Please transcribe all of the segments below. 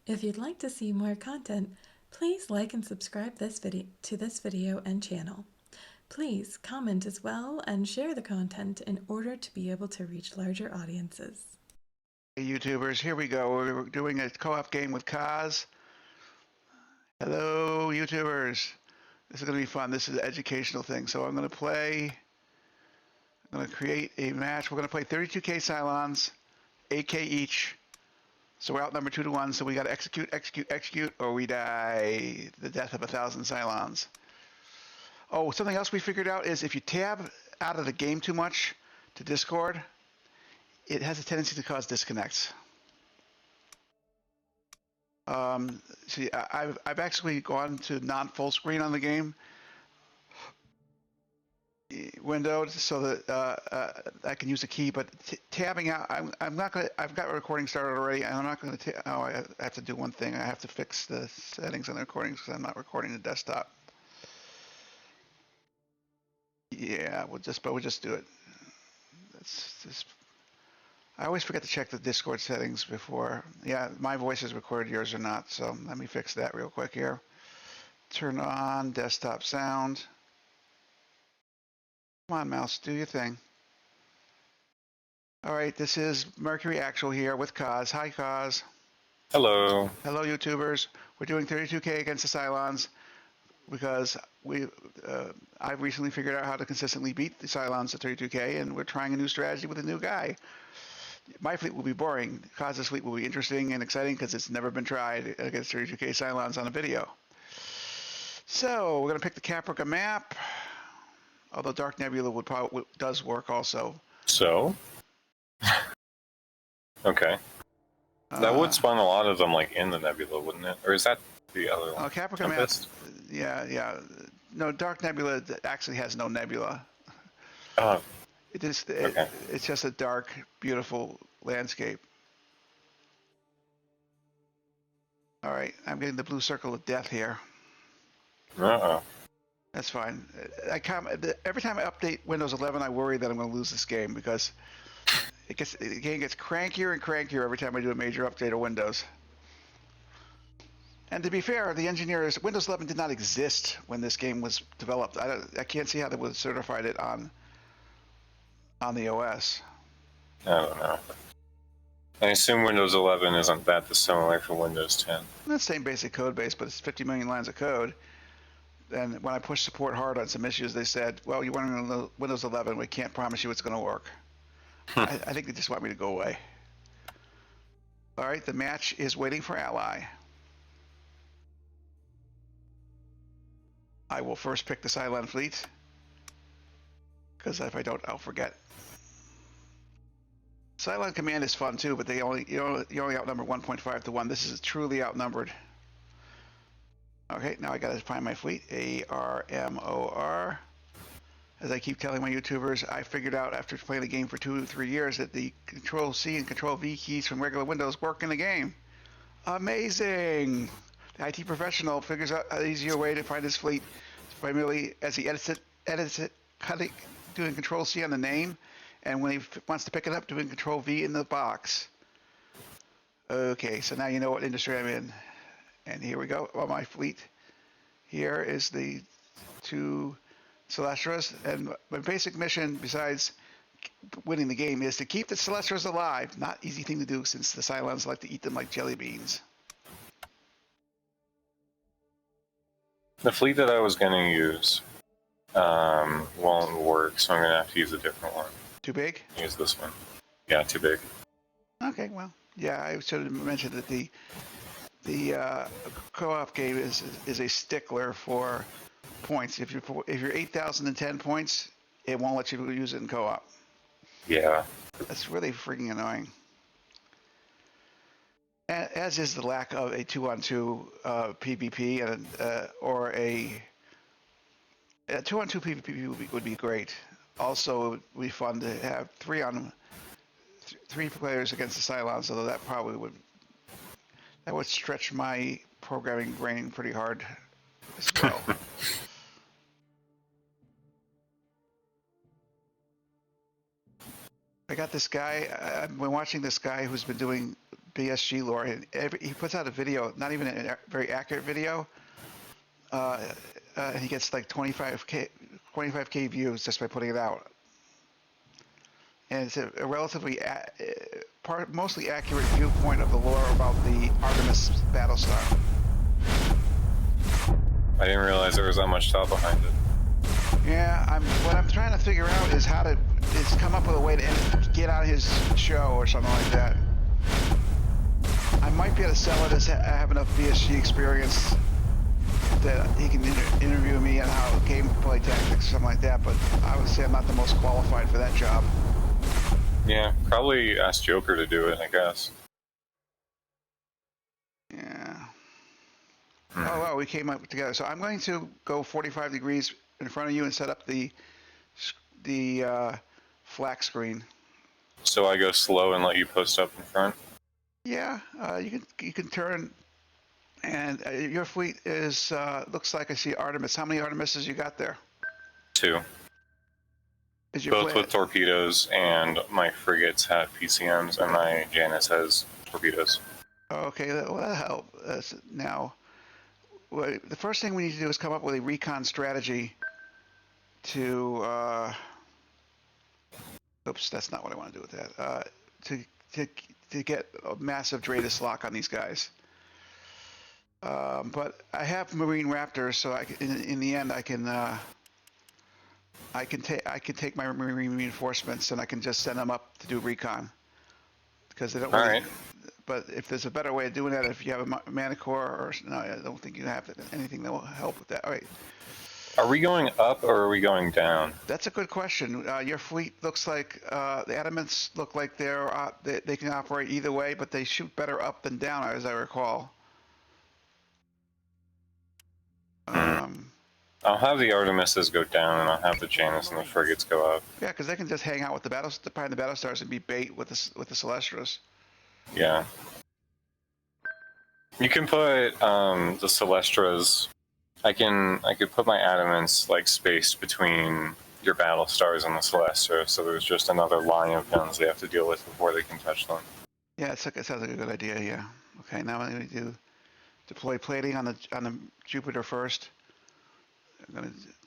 If you'd like to see more content, please like and subscribe to this video and channel. Please comment as well and share the content in order to be able to reach larger audiences. Hey YouTubers, here we go. We're doing a co-op game with Kaz. Hello YouTubers. This is going to be fun. This is an educational thing. So I'm going to create a match. We're going to play 32k Cylons, 8k each. So we're outnumbered 2-1, so we got to execute, or we die the death of 1,000 Cylons. Oh, something else we figured out is if you tab out of the game too much to Discord, it has a tendency to cause disconnects. See, I've actually gone to non-full screen on the game window so that I can use the key, but tabbing out, I'm not gonna. I've got a recording started already, and I'm not gonna. Oh, I have to do one thing. I have to fix the settings on the recordings because I'm not recording the desktop. Yeah, we'll just do it. That's just. I always forget to check the Discord settings before. Yeah, my voice is recorded, yours are not. So let me fix that real quick here. Turn on desktop sound. Come on, mouse, do your thing. All right, this is Mercury Actual here with Kaz. Hi, Kaz. Hello. Hello, YouTubers. We're doing 32k against the Cylons because I've recently figured out how to consistently beat the Cylons at 32k, and we're trying a new strategy with a new guy. My fleet will be boring. Kaz's fleet will be interesting and exciting because it's never been tried against 32k Cylons on a video. So we're going to pick the Caprica map, although Dark Nebula does work also. So? Okay. That would spawn a lot of them, like, in the nebula, wouldn't it? Or is that the other one? Caprica map, yeah. No, Dark Nebula actually has no nebula. It's just a dark, beautiful landscape. All right, I'm getting the blue circle of death here. Uh-oh. That's fine. Every time I update Windows 11, I worry that I'm going to lose this game because the game gets crankier and crankier every time I do a major update of Windows. And to be fair, the engineers, Windows 11 did not exist when this game was developed. I can't see how they would have certified it on the OS. I don't know. I assume Windows 11 isn't that dissimilar from Windows 10. The same basic code base, but it's 50 million lines of code. And when I pushed support hard on some issues, they said, well, you're running on Windows 11. We can't promise you it's going to work. I think they just want me to go away. All right, the match is waiting for ally. I will first pick the Cylon fleet, because if I don't, I'll forget. Cylon command is fun too, but you only outnumber 1.5 to 1. This is truly outnumbered. Okay, now I gotta find my fleet. ARMOR. As I keep telling my YouTubers, I figured out after playing the game for 2 or 3 years that the Control C and Control V keys from regular Windows work in the game. Amazing! The IT professional figures out an easier way to find his fleet, primarily as he edits it, doing Control C on the name, and when he wants to pick it up, doing Control V in the box. Okay, so now you know what industry I'm in. And here we go. Well, my fleet here is the 2 Celestras, and my basic mission, besides winning the game, is to keep the Celestras alive. Not easy thing to do since the Cylons like to eat them like jelly beans. The fleet that I was going to use won't work, so I'm going to have to use a different one. Too big? Use this one. Yeah, too big. Okay, well, yeah, I should have mentioned that the co-op game is a stickler for points. If you're 8,010 points, it won't let you use it in co-op. Yeah. That's really freaking annoying. As is the lack of a 2-on-2 PvP or a 2-on-2 PvP would be great. Also, it would be fun to have 3 players against the Cylons, although that probably would stretch my programming brain pretty hard as well. I got this guy. I've been watching this guy who's been doing BSG lore. And he puts out a video, not even a very accurate video, and he gets like 25K views just by putting it out. And it's a relatively mostly accurate viewpoint of the lore about the Artemis Battlestar. I didn't realize there was that much thought behind it. Yeah, what I'm trying to figure out is how to come up with a way to get on his show or something like that. I might be able to sell it as I have enough BSG experience that he can interview me on how gameplay tactics or something like that, but I would say I'm not the most qualified for that job. Yeah, probably ask Joker to do it, I guess. Yeah. Oh, well, we came up together. So I'm going to go 45 degrees in front of you and set up the flak screen. So I go slow and let you post up in front? Yeah, you can turn, and your fleet is looks like I see Artemis. How many Artemises you got there? 2. Both with torpedoes, and my frigates have PCMs, and my Janus has torpedoes. Okay, that'll help. Now, the first thing we need to do is come up with a recon strategy to. Oops, that's not what I want to do with that. To get a massive Dratus lock on these guys. But I have Marine Raptors, so in the end I can take my Marine reinforcements and I can just send them up to do recon because they don't. All right. But if there's a better way of doing that, if you have a Manicore or no, I don't think you have anything that will help with that. All right. Are we going up or are we going down? That's a good question. Your fleet looks like the Adamants look like they can operate either way, but they shoot better up than down, as I recall. I'll have the Artemises go down, and I'll have the Janus and the frigates go up. Yeah, because they can just hang out with behind the Battlestars and be bait with the Celestras. Yeah. You can put the Celestras. I could put my Adamants like spaced between your Battlestars and the Celestra, so there's just another line of guns they have to deal with before they can touch them. Yeah, it sounds like a good idea. Yeah. Okay, now I'm going to do deploy plating on the Jupiter first.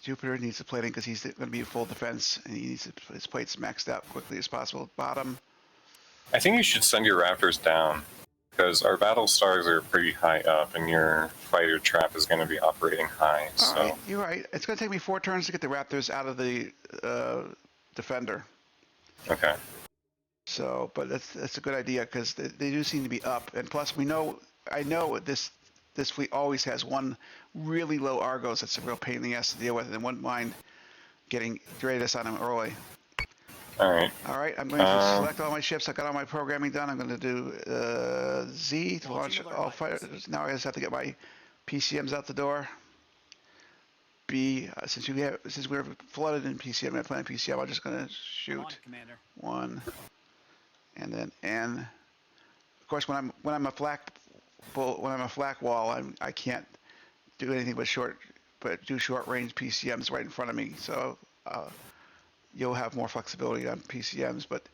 Jupiter needs the plating because he's going to be in full defense, and he needs his plates maxed out quickly as possible. Bottom. I think you should send your Raptors down, because our Battlestars are pretty high up, and your fighter trap is going to be operating high. All right, you're right. It's going to take me 4 turns to get the Raptors out of the defender. Okay. So, but that's a good idea because they do seem to be up, and plus I know this fleet always has one really low Argos that's a real pain in the ass to deal with, and wouldn't mind getting Dratus on him early. All right. All right, I'm going to select all my ships. I got all my programming done. I'm going to do Z to launch all fighters. Now I just have to get my PCMs out the door. B, since we're flooded in PCM, I plan on PCM. I'm just going to shoot 1, and then N. Of course, when I'm a flak wall, I can't do anything but do short range PCMs right in front of me. So you'll have more flexibility on PCMs, but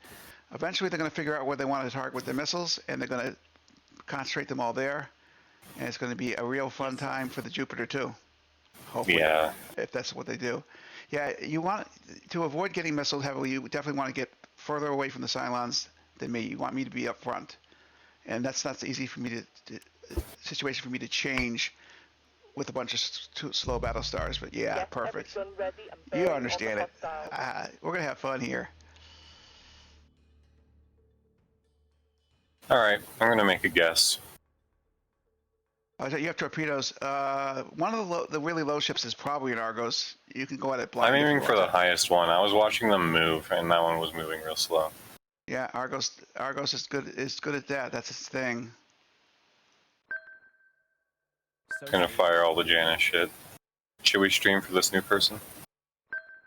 eventually they're going to figure out where they want to target with their missiles, and they're going to concentrate them all there. And it's going to be a real fun time for the Jupiter too. Hopefully, yeah. If that's what they do. Yeah, you want to avoid getting missiled heavily. You definitely want to get further away from the Cylons than me. You want me to be up front, and that's not easy for me situation for me to change with a bunch of slow battle stars. But yeah, perfect. You understand it. We're gonna have fun here. All right, I'm gonna make a guess. You have torpedoes. One of the really low ships is probably an Argos. You can go at it blind. I'm aiming for the highest one. I was watching them move, and that one was moving real slow. Yeah, Argos is good at that. That's its thing. Gonna fire all the Janus shit. Should we stream for this new person?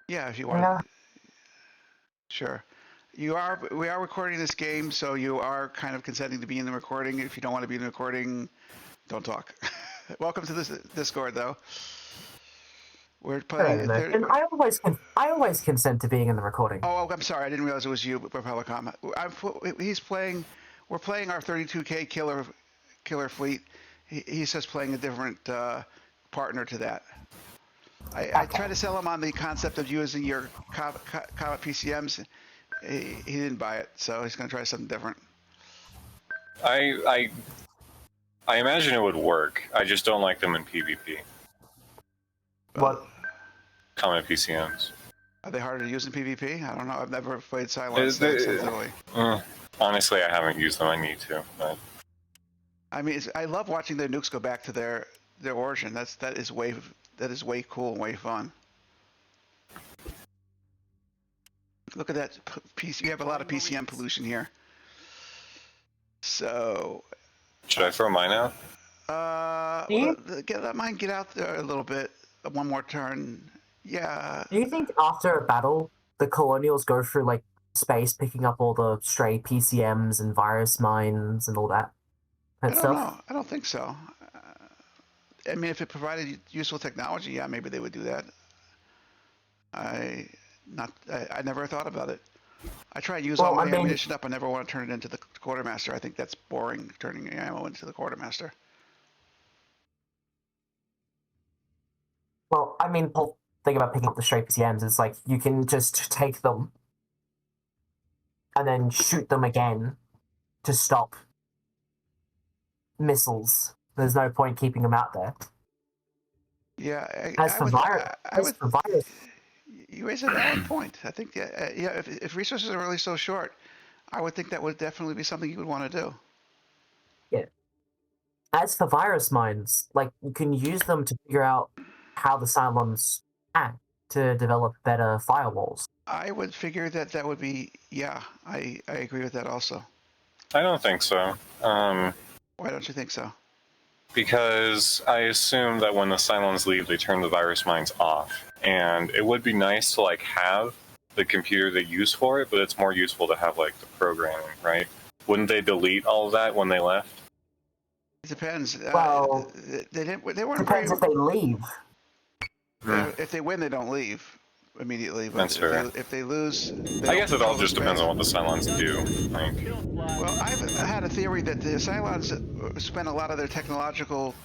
Yeah, if you want. Yeah. Sure. We are recording this game, so you are kind of consenting to be in the recording. If you don't want to be in the recording, don't talk. Welcome to this Discord, though. We're playing. And I always consent to being in the recording. Oh, I'm sorry. I didn't realize it was you, Republicom. He's playing we're playing our 32K killer fleet. He's just playing a different partner to that. I tried to sell him on the concept of using your Comet PCMs. He didn't buy it, so he's going to try something different. I imagine it would work. I just don't like them in PvP. What? Common PCMs. Are they harder to use in PvP? I don't know. I've never played Cylons extensively. Honestly, I haven't used them. I need to. But... I mean, I love watching their nukes go back to their origin. That is way cool and way fun. Look at that PC. You have a lot of PCM pollution here. So. Should I throw mine out? Let mine get out there a little bit. One more turn. Yeah. Do you think after a battle, the Colonials go through like space, picking up all the stray PCMs and virus mines and all that? I don't know. I don't think so. I mean, if it provided useful technology, yeah, maybe they would do that. I never thought about it. I try and use all my ammunition up. I never want to turn it into the quartermaster. I think that's boring, turning ammo into the quartermaster. Well, I mean, the whole thing about picking up the stray PCMs is like you can just take them and then shoot them again to stop missiles. There's no point keeping them out there. Yeah. As for virus, you raise a valid point. I think, if resources are really so short, I would think that would definitely be something you would want to do. Yeah. As for virus mines, like you can use them to figure out how the Cylons act to develop better firewalls. I would figure that would be, yeah, I agree with that also. I don't think so. Why don't you think so? Because I assume that when the Cylons leave, they turn the virus mines off. And it would be nice to like have the computer they use for it, but it's more useful to have like the programming, right? Wouldn't they delete all of that when they left? It depends. Well, they weren't. Depends if they leave. If they win, they don't leave immediately. But That's fair. If they lose, I guess it all just depends on what the Cylons do. Like. Well, I've had a theory that the Cylons spent a lot of their technological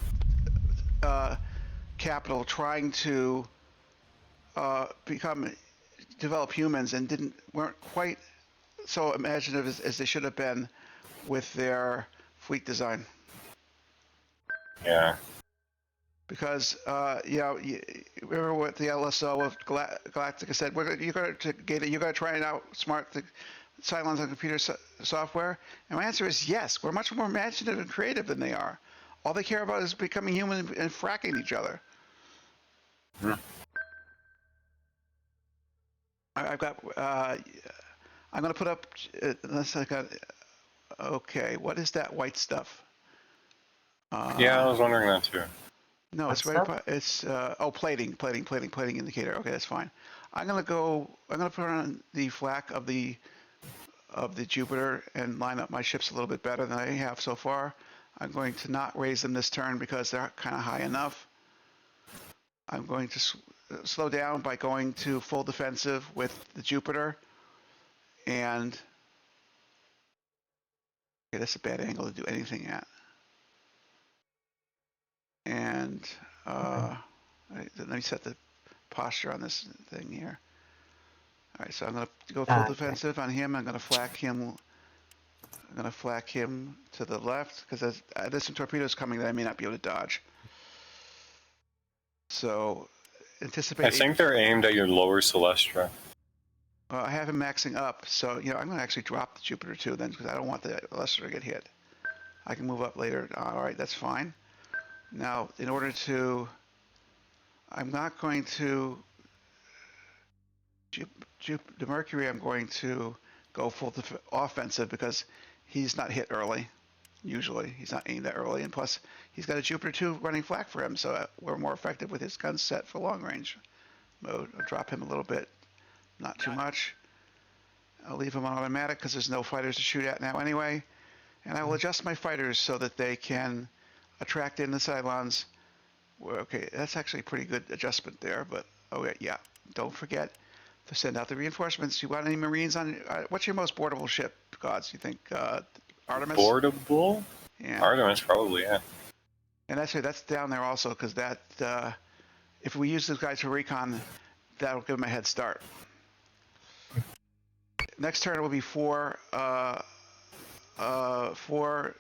capital trying to develop humans, and weren't quite so imaginative as they should have been with their fleet design. Yeah. Because remember what the LSO of Galactica said? You're going to try and outsmart the Cylons on computer software. And my answer is yes. We're much more imaginative and creative than they are. All they care about is becoming human and fracking each other. I've got. I'm going to put up. Okay, what is that white stuff? Yeah, I was wondering that too. No, it's right. It's plating indicator. Okay, that's fine. I'm gonna put on the flak of the Jupiter and line up my ships a little bit better than I have so far. I'm going to not raise them this turn because they're kind of high enough. I'm going to slow down by going to full defensive with the Jupiter, and okay, that's a bad angle to do anything at. And let me set the posture on this thing here. All right, so I'm going to go full defensive on him. I'm going to flak him. I'm going to flak him to the left because there's some torpedoes coming that I may not be able to dodge. So anticipate. I think they're aimed at your lower Celestra. I have him maxing up, so I'm going to actually drop the Jupiter too then because I don't want the Celestra to get hit. I can move up later. All right, that's fine. Now, in order to, I'm not going to, the Mercury, I'm going to go full offensive because he's not hit early. Usually, he's not aimed that early, and plus, he's got a Jupiter 2 running flak for him, so we're more effective with his gun set for long range mode. I'll drop him a little bit, not too much. I'll leave him on automatic because there's no fighters to shoot at now anyway, and I will adjust my fighters so that they can attract in the Cylons. Okay, that's actually a pretty good adjustment there, but yeah, don't forget to send out the reinforcements. You want any Marines on? What's your most boardable ship, Gods? You think Artemis. Boardable? Yeah. Artemis, probably, yeah. And actually, that's down there also because that if we use those guys for recon, that'll give them a head start. Next turn will be four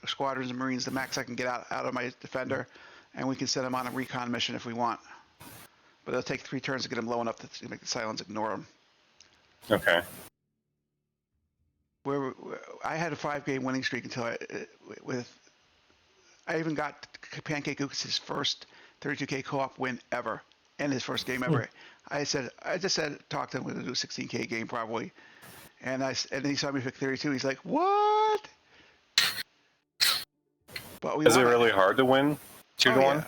squadrons of Marines, the max I can get out of my defender, and we can send them on a recon mission if we want. But it'll take 3 turns to get them low enough to make the Cylons ignore them. Okay. I had a 5-game winning streak until I even got Pancake Goose' first 32K co-op win ever, and his first game ever. I just said, talk to him, we're gonna do a 16K game probably, and then he saw me pick 32. He's like, what? But Is it really hard to win 2-1?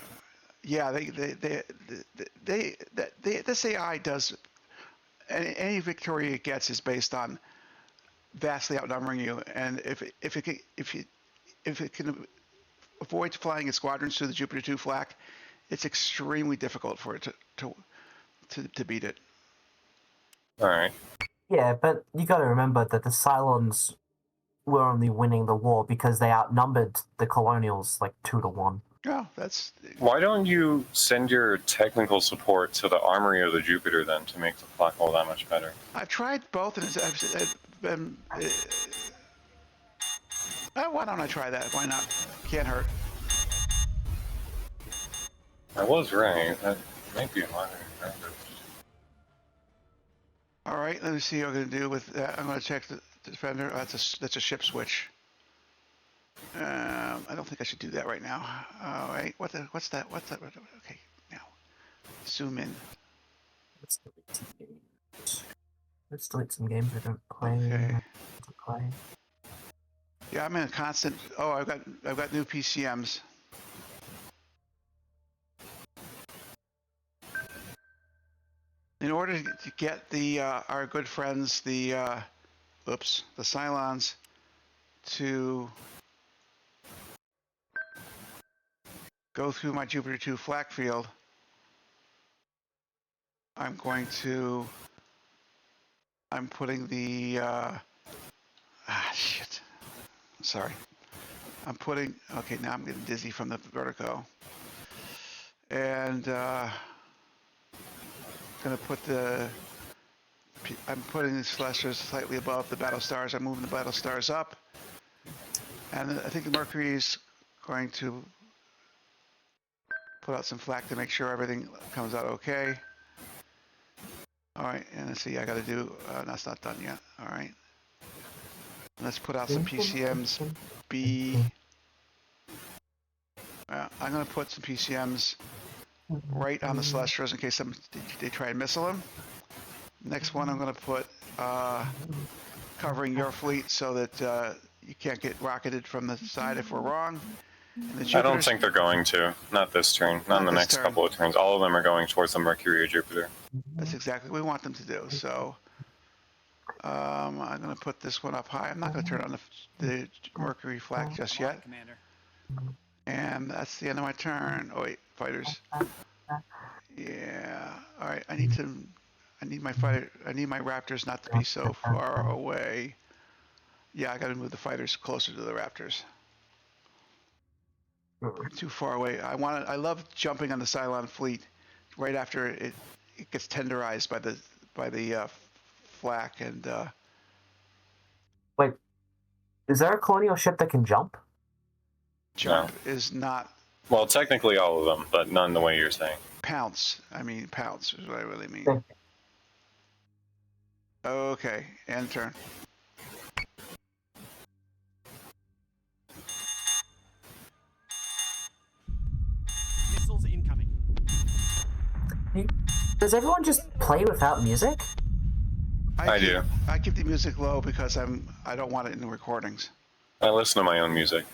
Yeah, this AI does. Any victory it gets is based on vastly outnumbering you, and if it can avoid flying its squadrons through the Jupiter 2 flak, it's extremely difficult for it to beat it. All right. Yeah, but you got to remember that the Cylons were only winning the war because they outnumbered the Colonials like 2-1. Yeah, that's. Why don't you send your technical support to the armory of the Jupiter then to make the flak all that much better? I've tried both, and I've been. Why don't I try that? Why not? Can't hurt. I was right. That might be a minor advantage. All right, let me see what I'm going to do with that. I'm going to check the defender. That's a ship switch. I don't think I should do that right now. All right, what's that? Okay, now zoom in. Let's delete some games I don't play. Okay. Yeah, I'm in a constant. Oh, I've got new PCMs. In order to get the our good friends, the Cylons, to go through my Jupiter 2 flak field, I'm putting the shit. Sorry. Okay, now I'm getting dizzy from the vertigo. And I'm putting the Celestials slightly above the Battlestars. I'm moving the Battlestars up. And I think the Mercury is going to put out some flak to make sure everything comes out okay. All right, and let's see, I got to do, that's not done yet. All right. Let's put out some PCMs B. I'm going to put some PCMs right on the Celestials in case they try and missile them. Next one, I'm going to put covering your fleet so that you can't get rocketed from the side if we're wrong. I don't think they're going to. Not this turn. Not in the next couple of turns. All of them are going towards the Mercury or Jupiter. That's exactly what we want them to do. So I'm going to put this one up high. I'm not going to turn on the Mercury flag just yet. And that's the end of my turn. Oh wait, fighters. Yeah. All right. I need my Raptors not to be so far away. Yeah, I got to move the fighters closer to the Raptors. Too far away. I love jumping on the Cylon fleet right after it gets tenderized by the flak and. Wait, is there a colonial ship that can jump? Jump is not. Well, technically all of them, but none the way you're saying. Pounce. I mean pounce is what I really mean. Okay, end turn. Missiles incoming. Does everyone just play without music? I do. I keep the music low because I don't want it in the recordings. I listen to my own music.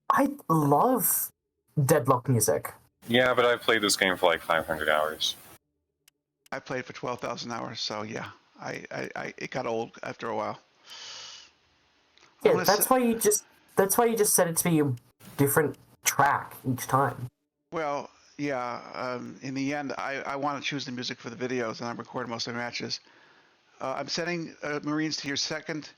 I love deadlock music. Yeah, but I've played this game for like 500 hours. I played for 12,000 hours, so yeah, it got old after a while. Yeah, that's why you just set it to be a different track each time. Well, yeah. In the end, I want to choose the music for the videos, and I'm recording most of the matches. I'm sending Marines to your second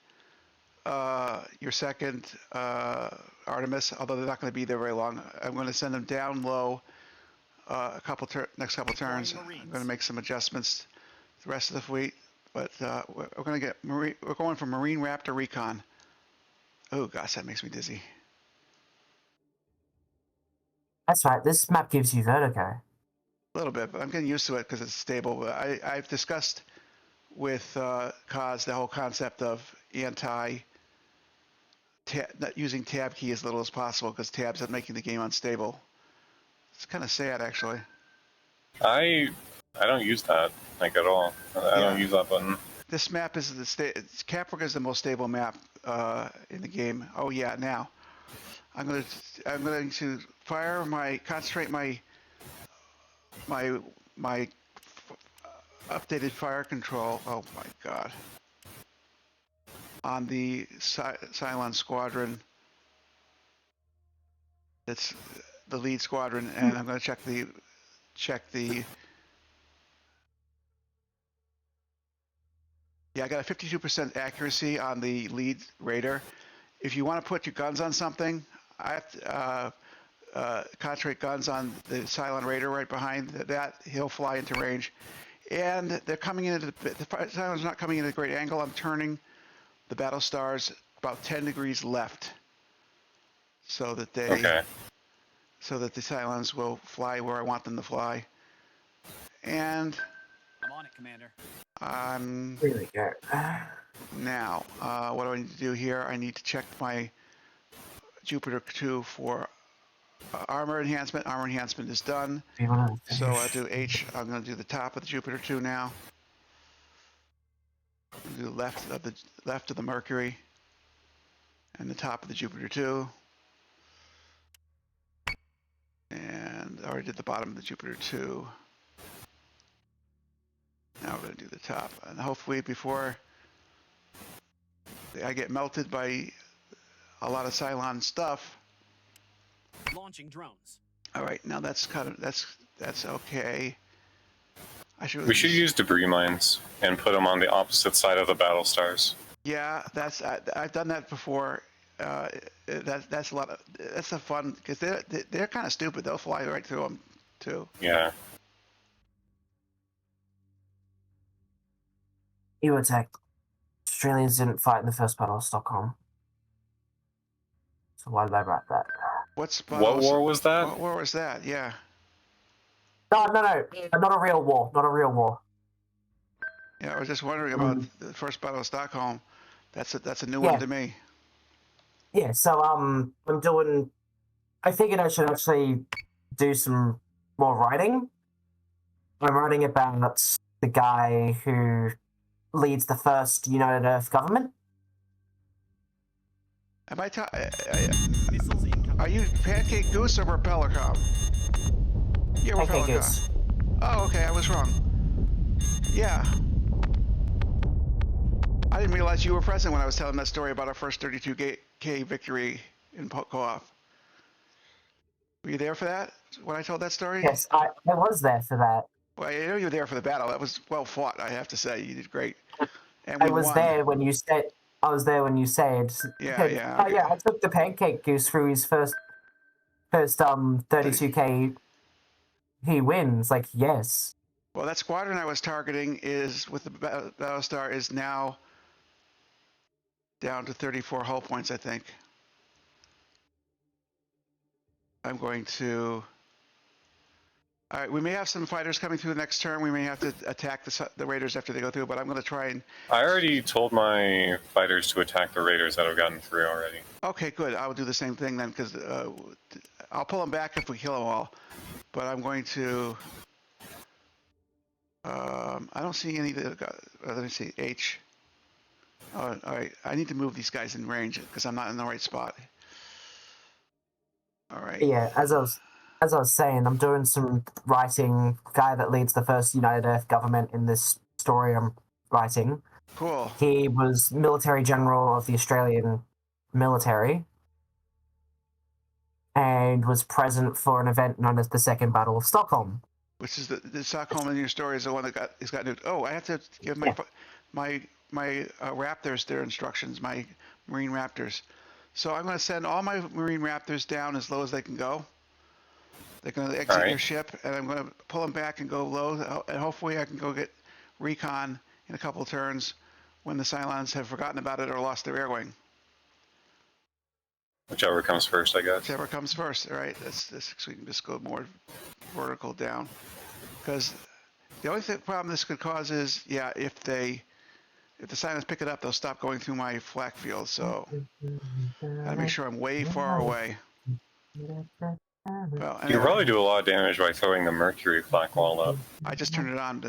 your second Artemis, although they're not going to be there very long. I'm going to send them down low next couple turns. I'm going to make some adjustments to the rest of the fleet, but we're going to get we're going from Marine Raptor Recon. Oh gosh, that makes me dizzy. That's right. This map gives you vertigo. A little bit, but I'm getting used to it because it's stable. But I've discussed with Kaz the whole concept of not using tab key as little as possible because tabs are making the game unstable. It's kind of sad, actually. I don't use that like at all. I don't use that button. This map is Caprica is the most stable map in the game. Oh yeah, now I'm going to concentrate my updated fire control. Oh my god. On the Cylon squadron. That's the lead squadron, and I'm going to check the. Yeah, I got a 52% accuracy on the lead raider. If you want to put your guns on something, I have to concentrate guns on the Cylon raider right behind that. He'll fly into range, and they're coming into the Cylon's not coming in at a great angle. I'm turning the Battlestars about 10 degrees left, so that the Cylons will fly where I want them to fly. And I'm on it, Commander. Really go. Now, what do I need to do here? I need to check my Jupiter 2 for armor enhancement. Armor enhancement is done. So I do H. I'm going to do the top of the Jupiter 2 now. Do the left of the Mercury and the top of the Jupiter 2. And I already did the bottom of the Jupiter 2. Now we're going to do the top. And hopefully before I get melted by a lot of Cylon stuff. Launching drones. All right, now that's okay. We should use debris mines and put them on the opposite side of the Battlestars. Yeah, I've done that before. That's a fun because they're kind of stupid. They'll fly right through them too. Yeah. EU attack. Australians didn't fight in the first Battle of Stockholm. So why did I write that? What war was that? What war was that? Yeah. No, not a real war. Not a real war. Yeah, I was just wondering about the first Battle of Stockholm. That's a new one to me. Yeah, so I'm doing. I figured I should actually do some more writing. I'm writing about the guy who leads the first United Earth government. Am I Missiles incoming. Are you Pancake Goose or Repellicom? You're Pancake Repellicom. Goose. Oh, okay, I was wrong. Yeah. I didn't realize you were present when I was telling that story about our first 32K victory in co-op. Were you there for that, when I told that story? Yes, I was there for that. Well, I know you were there for the battle. That was well fought, I have to say. You did great. And I we was won. there when you said. I was there when you said. Yeah, yeah. Oh Okay. yeah, I took the Pancake Goose through his first 32K. He wins. Like, yes. Well, that squadron I was targeting is with the Battlestar is now down to 34 hull points, I think. I'm going to. All right, we may have some fighters coming through the next turn. We may have to attack the raiders after they go through, but I'm going to try and. I already told my fighters to attack the raiders that have gotten through already. Okay, good. I'll do the same thing then, because I'll pull them back if we kill them all. But I'm going to. I don't see any. Let me see. H. All right. I need to move these guys in range because I'm not in the right spot. All right. Yeah, as I was saying, I'm doing some writing. Guy that leads the first United Earth government in this story I'm writing. Cool. He was military general of the Australian military and was present for an event known as the Second Battle of Stockholm. Which is the Stockholm in your story is the one that got nuked. Oh, I have to give my Raptors their instructions, my Marine Raptors. So I'm going to send all my Marine Raptors down as low as they can go. They're going to exit your ship, and I'm going to pull them back and go low, and hopefully I can go get recon in a couple of turns when the Cylons have forgotten about it or lost their air wing. Whichever comes first, I guess. Whichever comes first. All right, so we can just go more vertical down. Because the only problem this could cause is, yeah, if the Cylons pick it up, they'll stop going through my flak field. So gotta make sure I'm way far away. Well, anyway, You can probably do a lot of damage by throwing the Mercury flak wall up. I just turned it on.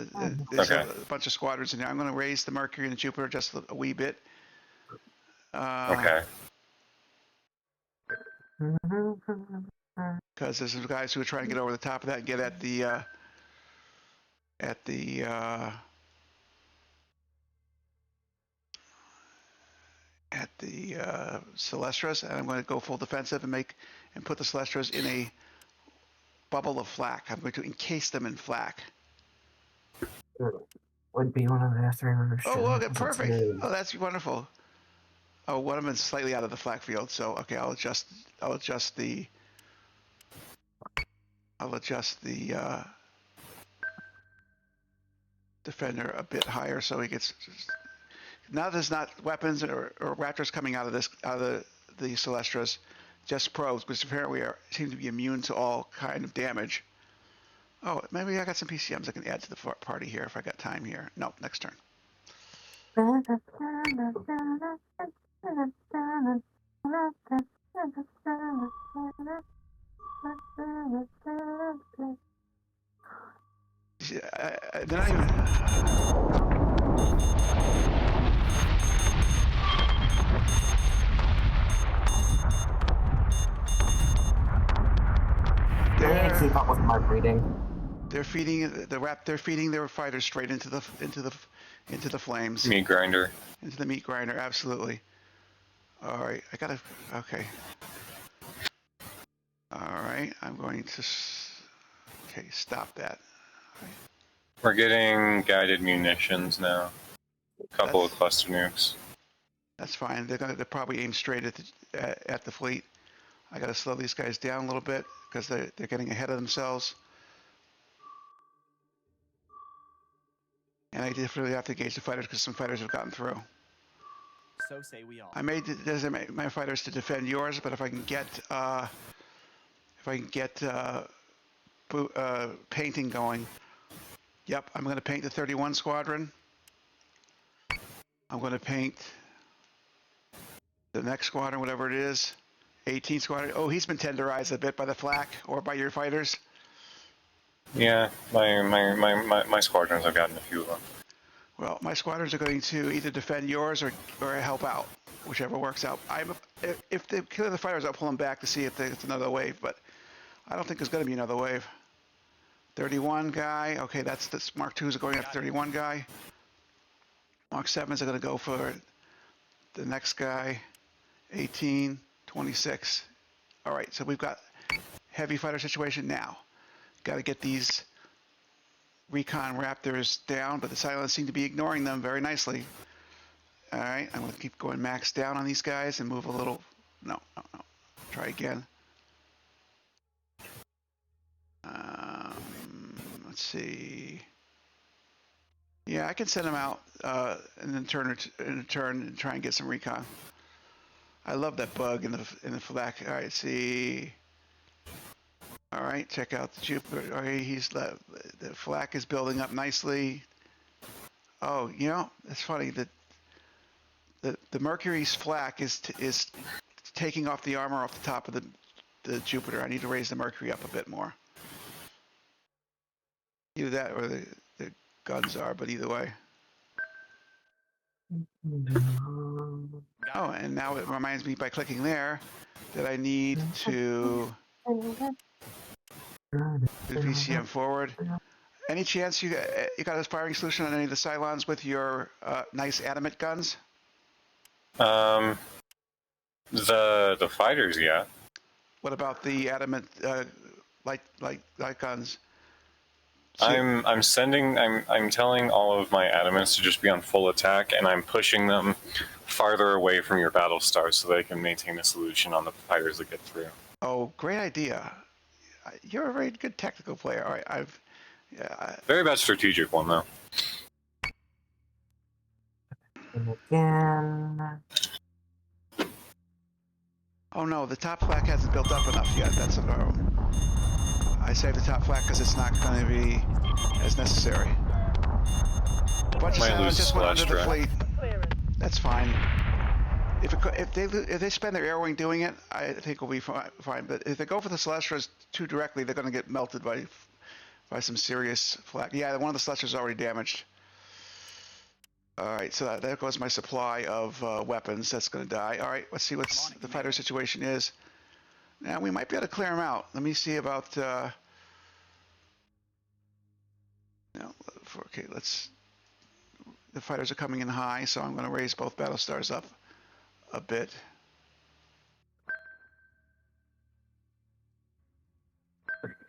There's a bunch of squadrons in there. I'm going to raise the Mercury and the Jupiter just a wee bit. Okay. Because there's some guys who are trying to get over the top of that and get at the Celestras, and I'm going to go full defensive and put the Celestras in a bubble of flak. I'm going to encase them in flak. Would be one of their 3 rivers. Oh, look, perfect. Oh, that's wonderful. Oh, one of them is slightly out of the flak field, so okay, I'll adjust the defender a bit higher so he gets. Now there's not weapons or Raptors coming out of the Celestras, just probes, which apparently seem to be immune to all kind of damage. Oh, maybe I got some PCMs I can add to the party here if I got time here. No, next turn. They're not even. I need to keep up with my breeding. They're feeding their fighters straight into the flames. Meat grinder. Into the meat grinder, absolutely. All right, okay. All right, I'm going to. Okay, stop that. Right. We're getting guided munitions now. A couple of cluster nukes. That's fine. They're probably aim straight at the fleet. I got to slow these guys down a little bit because they're getting ahead of themselves. And I definitely have to engage the fighters because some fighters have gotten through. So say we all. I may designate my fighters to defend yours, but if I can get painting going. Yep, I'm going to paint the 31 squadron. I'm going to paint the next squadron, whatever it is. 18 squadron. Oh, he's been tenderized a bit by the flak or by your fighters. Yeah, my squadrons, I've gotten a few of them. Well, my squadrons are going to either defend yours or help out, whichever works out. If they kill the fighters, I'll pull them back to see if it's another wave, but I don't think there's going to be another wave. 31 guy. Okay, that's Mark 2s are going after 31 guy. Mark 7s are going to go for the next guy. 18, 26. All right, so we've got heavy fighter situation now. Got to get these recon Raptors down, but the Cylons seem to be ignoring them very nicely. All right, I'm going to keep going max down on these guys and move a little. No. Try again. Let's see. Yeah, I can send them out and then turn and try and get some recon. I love that bug in the flak. All right, see. All right, check out the Jupiter. Okay, the flak is building up nicely. Oh, you know, it's funny that the Mercury's flak is taking off the armor off the top of the Jupiter. I need to raise the Mercury up a bit more. Either that or the guns are, but either way. Oh, and now it reminds me by clicking there that I need to do VCM forward. Any chance you got a firing solution on any of the Cylons with your nice adamant guns? The fighters, yeah. What about the adamant light guns? I'm telling all of my adamants to just be on full attack, and I'm pushing them farther away from your battle stars so they can maintain a solution on the fighters that get through. Oh, great idea. You're a very good technical player. All right, Very bad strategic one, though. Again. Oh no, the top flak hasn't built up enough yet. That's a problem. I saved the top flak because it's not going to be as necessary. A bunch of sailors just went under the fleet. That's fine. If they spend their air wing doing it, I think we'll be fine. But if they go for the Celestras too directly, they're going to get melted by some serious flak. Yeah, one of the Celestras is already damaged. All right, so there goes my supply of weapons. That's going to die. All right, let's see what the fighter situation is. Now, we might be able to clear them out. Let me see about... okay, the fighters are coming in high, so I'm going to raise both battle stars up a bit.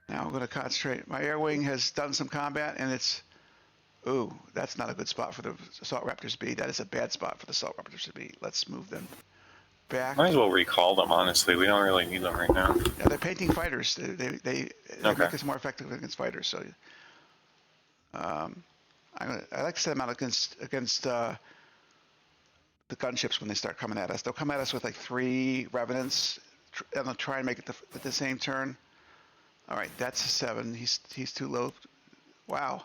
Now I'm going to concentrate. My air wing has done some combat, and it's... Ooh, that's not a good spot for the Assault Raptors to be. That is a bad spot for the Assault Raptors to be. Let's move them back. Might as well recall them, honestly. We don't really need them right now. Yeah, they're painting fighters. They make us more effective against fighters. So, I like to set them out against the gunships when they start coming at us. They'll come at us with like 3 Revenants, and they'll try and make it at the same turn. All right, that's a 7. He's too low. Wow,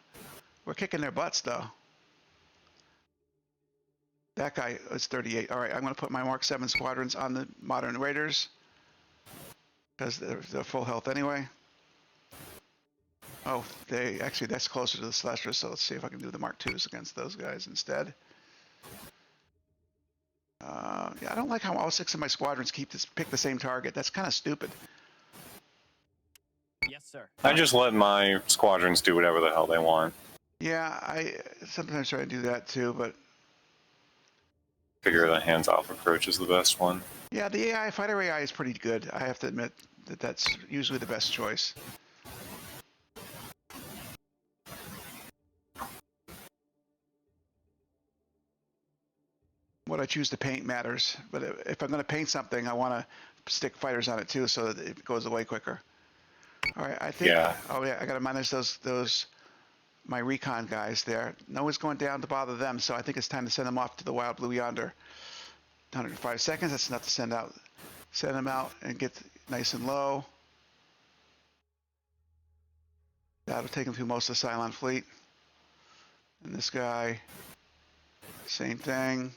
we're kicking their butts though. That guy is 38. All right, I'm going to put my Mark 7 squadrons on the modern Raiders because they're full health anyway. Oh, that's closer to the Celestra, so let's see if I can do the Mark 2s against those guys instead. Yeah, I don't like how all 6 of my squadrons pick the same target. That's kind of stupid. Yes, sir. I just let my squadrons do whatever the hell they want. Yeah, I sometimes try to do that too, but... Figure the hands-off approach is the best one. Yeah, the fighter AI is pretty good. I have to admit that that's usually the best choice. What I choose to paint matters, but if I'm going to paint something, I want to stick fighters on it too, so that it goes away quicker. All right, I think. Yeah. Oh yeah, I got to manage my recon guys there. No one's going down to bother them, so I think it's time to send them off to the wild blue yonder. 105 seconds. That's enough to send them out and get nice and low. That'll take them through most of the Cylon fleet. And this guy, same thing.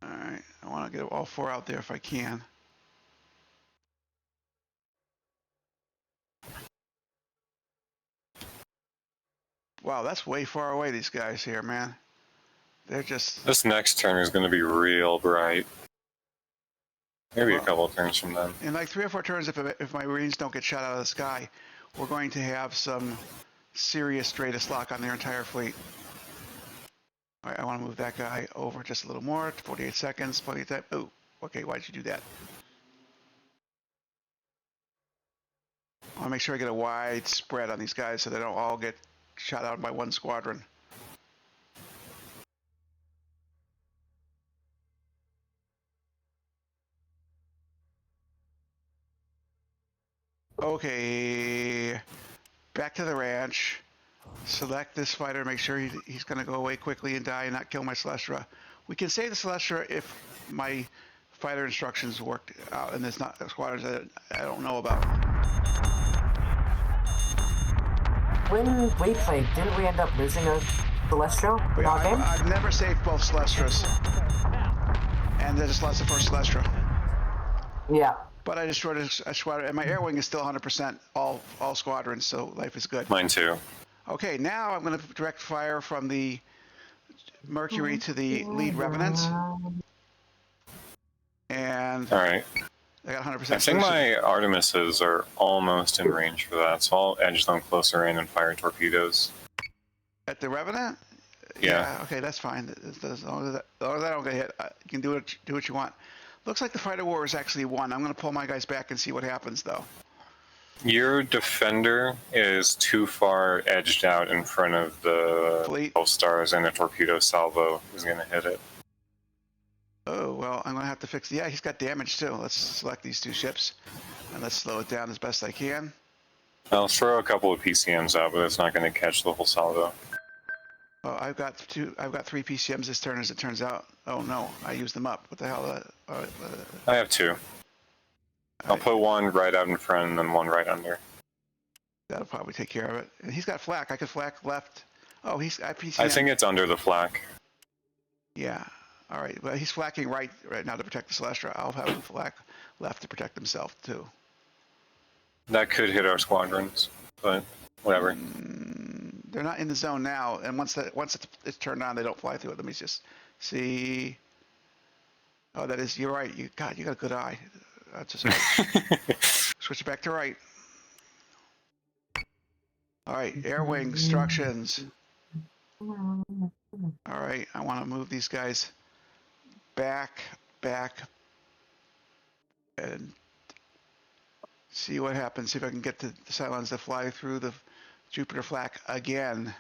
Alright, I want to get all 4 out there if I can. Wow, that's way far away, these guys here, man. They're just... This next turn is going to be real bright. Maybe a couple of turns from then. In like 3 or 4 turns, if my Marines don't get shot out of the sky, we're going to have some serious stratus lock on their entire fleet. All right, I want to move that guy over just a little more. 48 seconds, plenty of time. Oh, okay, why did you do that? I want to make sure I get a wide spread on these guys so they don't all get shot out by one squadron. Okay, back to the ranch. Select this fighter, make sure he's going to go away quickly and die and not kill my Celestra. We can save the Celestra if my fighter instructions worked out and there's not squadrons that I don't know about. When we played, didn't we end up losing a Celestial in our game? I've never saved both Celestras. And I just lost the first Celestra. Yeah. But I destroyed a squadron, and my air wing is still 100% all squadrons, so life is good. Mine too. Okay, now I'm going to direct fire from the Mercury to the lead Revenants. And all right. I got 100%. I think my Artemises are almost in range for that, so I'll edge them closer in and fire torpedoes. At the Revenant? Yeah. Okay, that's fine. As long as I don't get hit, you can do what you want. Looks like the fighter war is actually won. I'm going to pull my guys back and see what happens, though. Your defender is too far edged out in front of the Fleet. Battlestars, and a torpedo salvo is going to hit it. Oh, well, I'm going to have to fix... Yeah, he's got damage, too. Let's select these 2 ships, and let's slow it down as best I can. I'll throw a couple of PCMs out, but it's not going to catch the whole salvo. Oh, I've got 3 PCMs this turn, as it turns out. Oh, no, I used them up. What the hell? I have 2. I'll put one right out in front and then one right under. That'll probably take care of it. And he's got flak. I could flak left. Oh, he's got PCM. I think it's under the flak. Yeah. All right. Well, he's flacking right now to protect the Celestra. I'll have him flak left to protect himself, too. That could hit our squadrons, but whatever. They're not in the zone now, and once it's turned on, they don't fly through it. Let me just see. Oh, that is. You're right. You got a good eye. Just switch it back to right. All right, air wing instructions. All right, I want to move these guys back, and see what happens. See if I can get the Cylons to fly through the Jupiter flak again.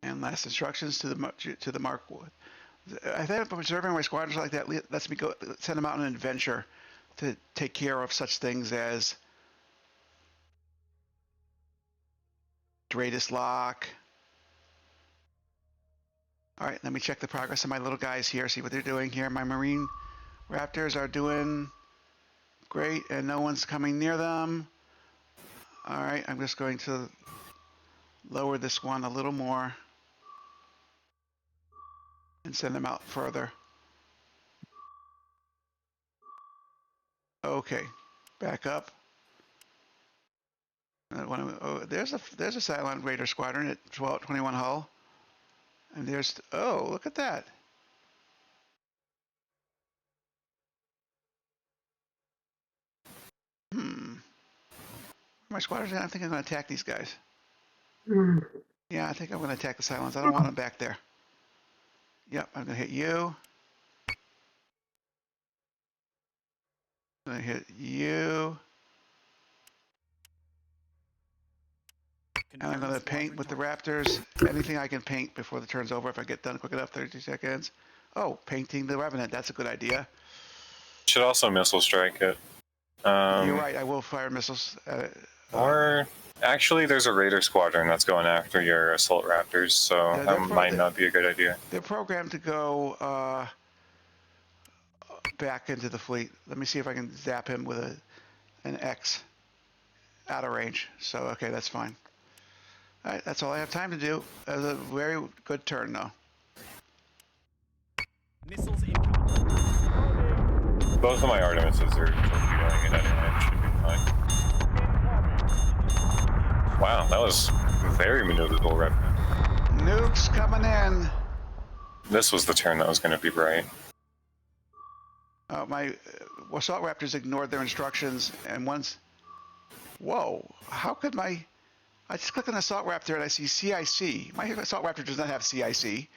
And last instructions to the Mark. I think preserving my squadrons like that lets me go send them out on an adventure to take care of such things as Dratus Lock. All right, let me check the progress of my little guys here, see what they're doing here. My Marine Raptors are doing great, and no one's coming near them. All right, I'm just going to lower this one a little more and send them out further. Okay, back up. Oh, there's a Cylon Raider squadron at 21 hull, and there's look at that. My squadrons. I think I'm going to attack these guys. Yeah, I think I'm going to attack the Cylons. I don't want them back there. Yep, I'm going to hit you. I'm going to hit you. And I'm going to paint with the Raptors anything I can paint before the turn's over. If I get done quick enough, 32 seconds. Oh, painting the Revenant. That's a good idea. Should also missile strike it. You're right. I will fire missiles at it. Or actually, there's a Raider squadron that's going after your assault Raptors, so that might not be a good idea. They're programmed to go back into the fleet. Let me see if I can zap him with an X out of range. So, okay, that's fine. All right, that's all I have time to do. That was a very good turn, though. Missiles incoming. Both of my Artemises are torpedoing it anyway. Should be fine. Wow, that was very maneuverable, Revenant. Nukes coming in. This was the turn that was going to be bright. My assault Raptors ignored their instructions, and once... Whoa, how could my... I just click on Assault Raptor and I see CIC. My Assault Raptor does not have CIC.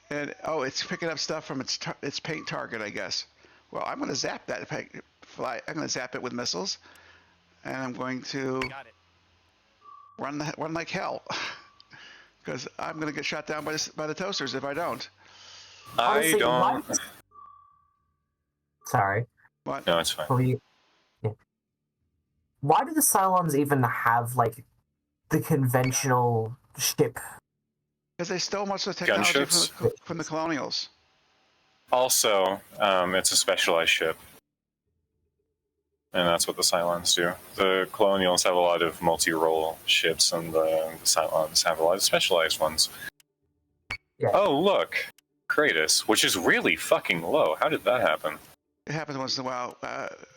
And, oh, it's picking up stuff from its paint target, I guess. Well, I'm going to zap that. I'm going to zap it with missiles. And I'm going to run like hell. Because I'm going to get shot down by the toasters if I don't. Honestly, sorry. What? No, it's fine. Why do the Cylons even have, like, the conventional ship? Because they stole much of the technology from the Colonials. Also, it's a specialized ship. And that's what the Cylons do. The Colonials have a lot of multi-role ships, and the Cylons have a lot of specialized ones. Yeah. Oh, look! Kratos, which is really fucking low. How did that happen? It happens once in a while.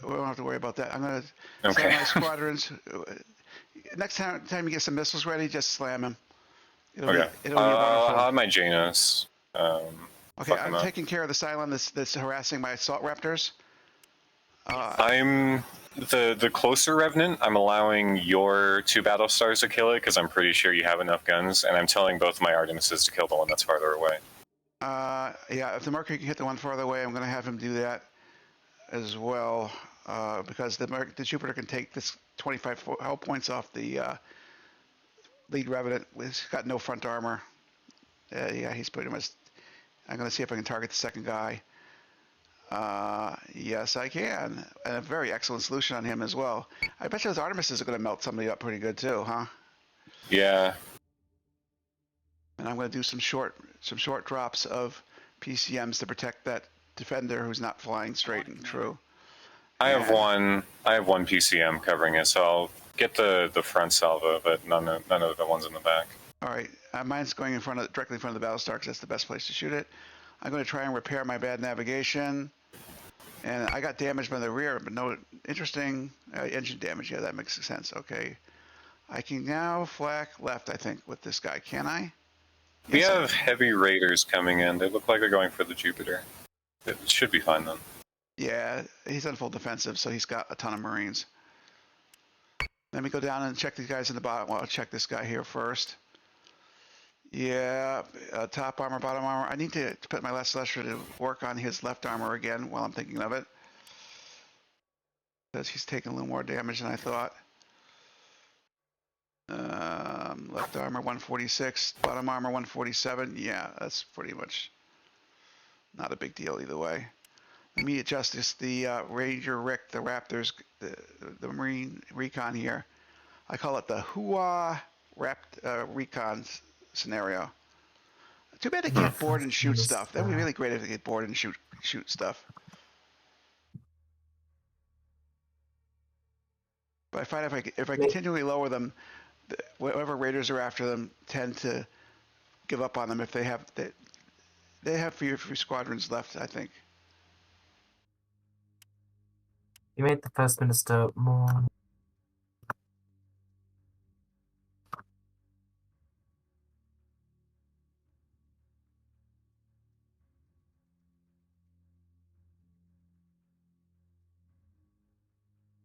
We don't have to worry about that. I'm going to Okay. slam my squadrons. Next time you get some missiles ready, just slam them. It'll Okay. be wonderful. I'll have my Janos. Okay, fuck 'em I'm up. taking care of the Cylon that's harassing my assault raptors. I'm the closer Revenant. I'm allowing your 2 Battlestars to kill it because I'm pretty sure you have enough guns, and I'm telling both my Artemises to kill the one that's farther away. Yeah, if the Mercury can hit the one farther away, I'm going to have him do that as well, because the Jupiter can take this 25 hull points off the lead Revenant. He's got no front armor. Yeah, he's pretty much. I'm going to see if I can target the second guy. Yes, I can. And a very excellent solution on him as well. I bet you those Artemises are going to melt somebody up pretty good too, huh? Yeah. And I'm going to do some short drops of PCMs to protect that defender who's not flying straight and true. I have one PCM covering it, so I'll get the front salvo, but none of the ones in the back. All right, mine's going directly in front of the Battlestar because that's the best place to shoot it. I'm going to try and repair my bad navigation. And I got damaged by the rear, but no interesting engine damage. Yeah, that makes sense. Okay. I can now flak left, I think, with this guy. Can I? We Yes, have heavy raiders coming in. They look like they're going for the Jupiter. It should be fine then. Yeah, he's on full defensive, so he's got a ton of Marines. Let me go down and check these guys in the bottom. Well, I'll check this guy here first. Yeah, top armor, bottom armor. I need to put my last Celestial to work on his left armor again while I'm thinking of it. Because he's taking a little more damage than I thought. Left armor 146, bottom armor 147. Yeah, that's pretty much not a big deal either way. Let me adjust this. The Ranger Rick, the Raptors, the Marine Recon here. I call it the Hua Recon scenario. Too bad they can't board and shoot stuff. That would be really great if they could board and shoot stuff. But I find if I continually lower them, whatever raiders are after them tend to give up on them if they have few squadrons left, I think. You made the First Minister more.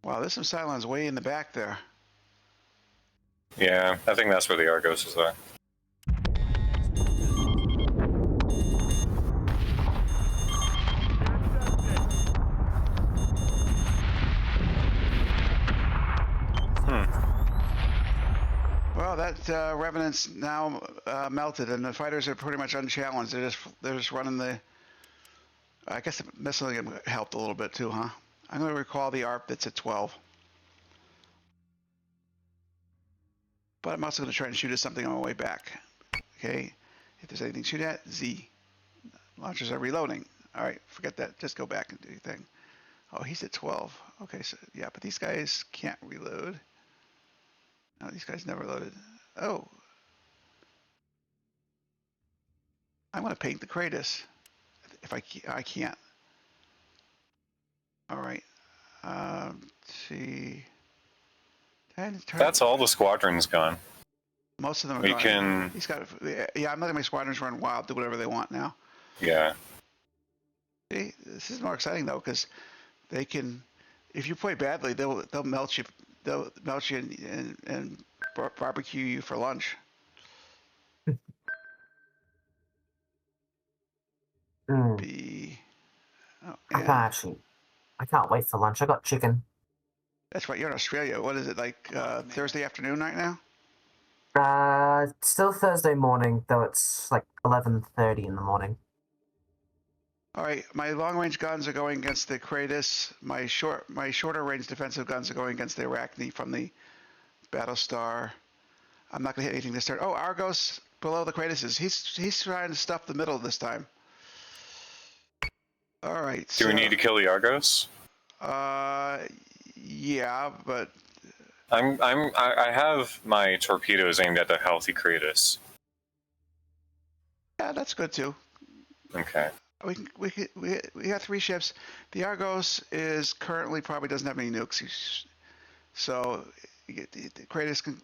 Wow, there's some Cylons way in the back there. Yeah, I think that's where the Argoses are. Well, that Revenant's now melted, and the fighters are pretty much unchallenged. They're just running the. I guess the missile helped a little bit too, huh? I'm going to recall the ARP that's at 12. But I'm also going to try and shoot at something on my way back. Okay, if there's anything to shoot at, Z. Launchers are reloading. All right, forget that. Just go back and do your thing. Oh, he's at 12. Okay, so yeah, but these guys can't reload. No, these guys never loaded. Oh. I'm going to paint the Kratos. If I can't. All right. See. That's all the squadrons gone. Most of them are We gone. can. He's got. Yeah, I'm letting my squadrons run wild, do whatever they want now. Yeah. See, this is more exciting though, because they can. If you play badly, they'll melt you. They'll melt you and barbecue you for lunch. Be. Oh, yeah. I can't wait for lunch. I got chicken. That's right. You're in Australia. What is it like? Thursday afternoon right now? Still Thursday morning, though it's like 11:30 in the morning. All right, my long-range guns are going against the Kratos. My shorter-range defensive guns are going against the Arachne from the Battlestar. I'm not going to hit anything this turn. Oh, Argos below the Kratoses. He's trying to stuff the middle this time. All right. Do we need to kill the Argos? Yeah, but I have my torpedoes aimed at the healthy Kratos. yeah, that's good too. Okay. We got 3 ships. The Argos is currently probably doesn't have any nukes, so the Kratos can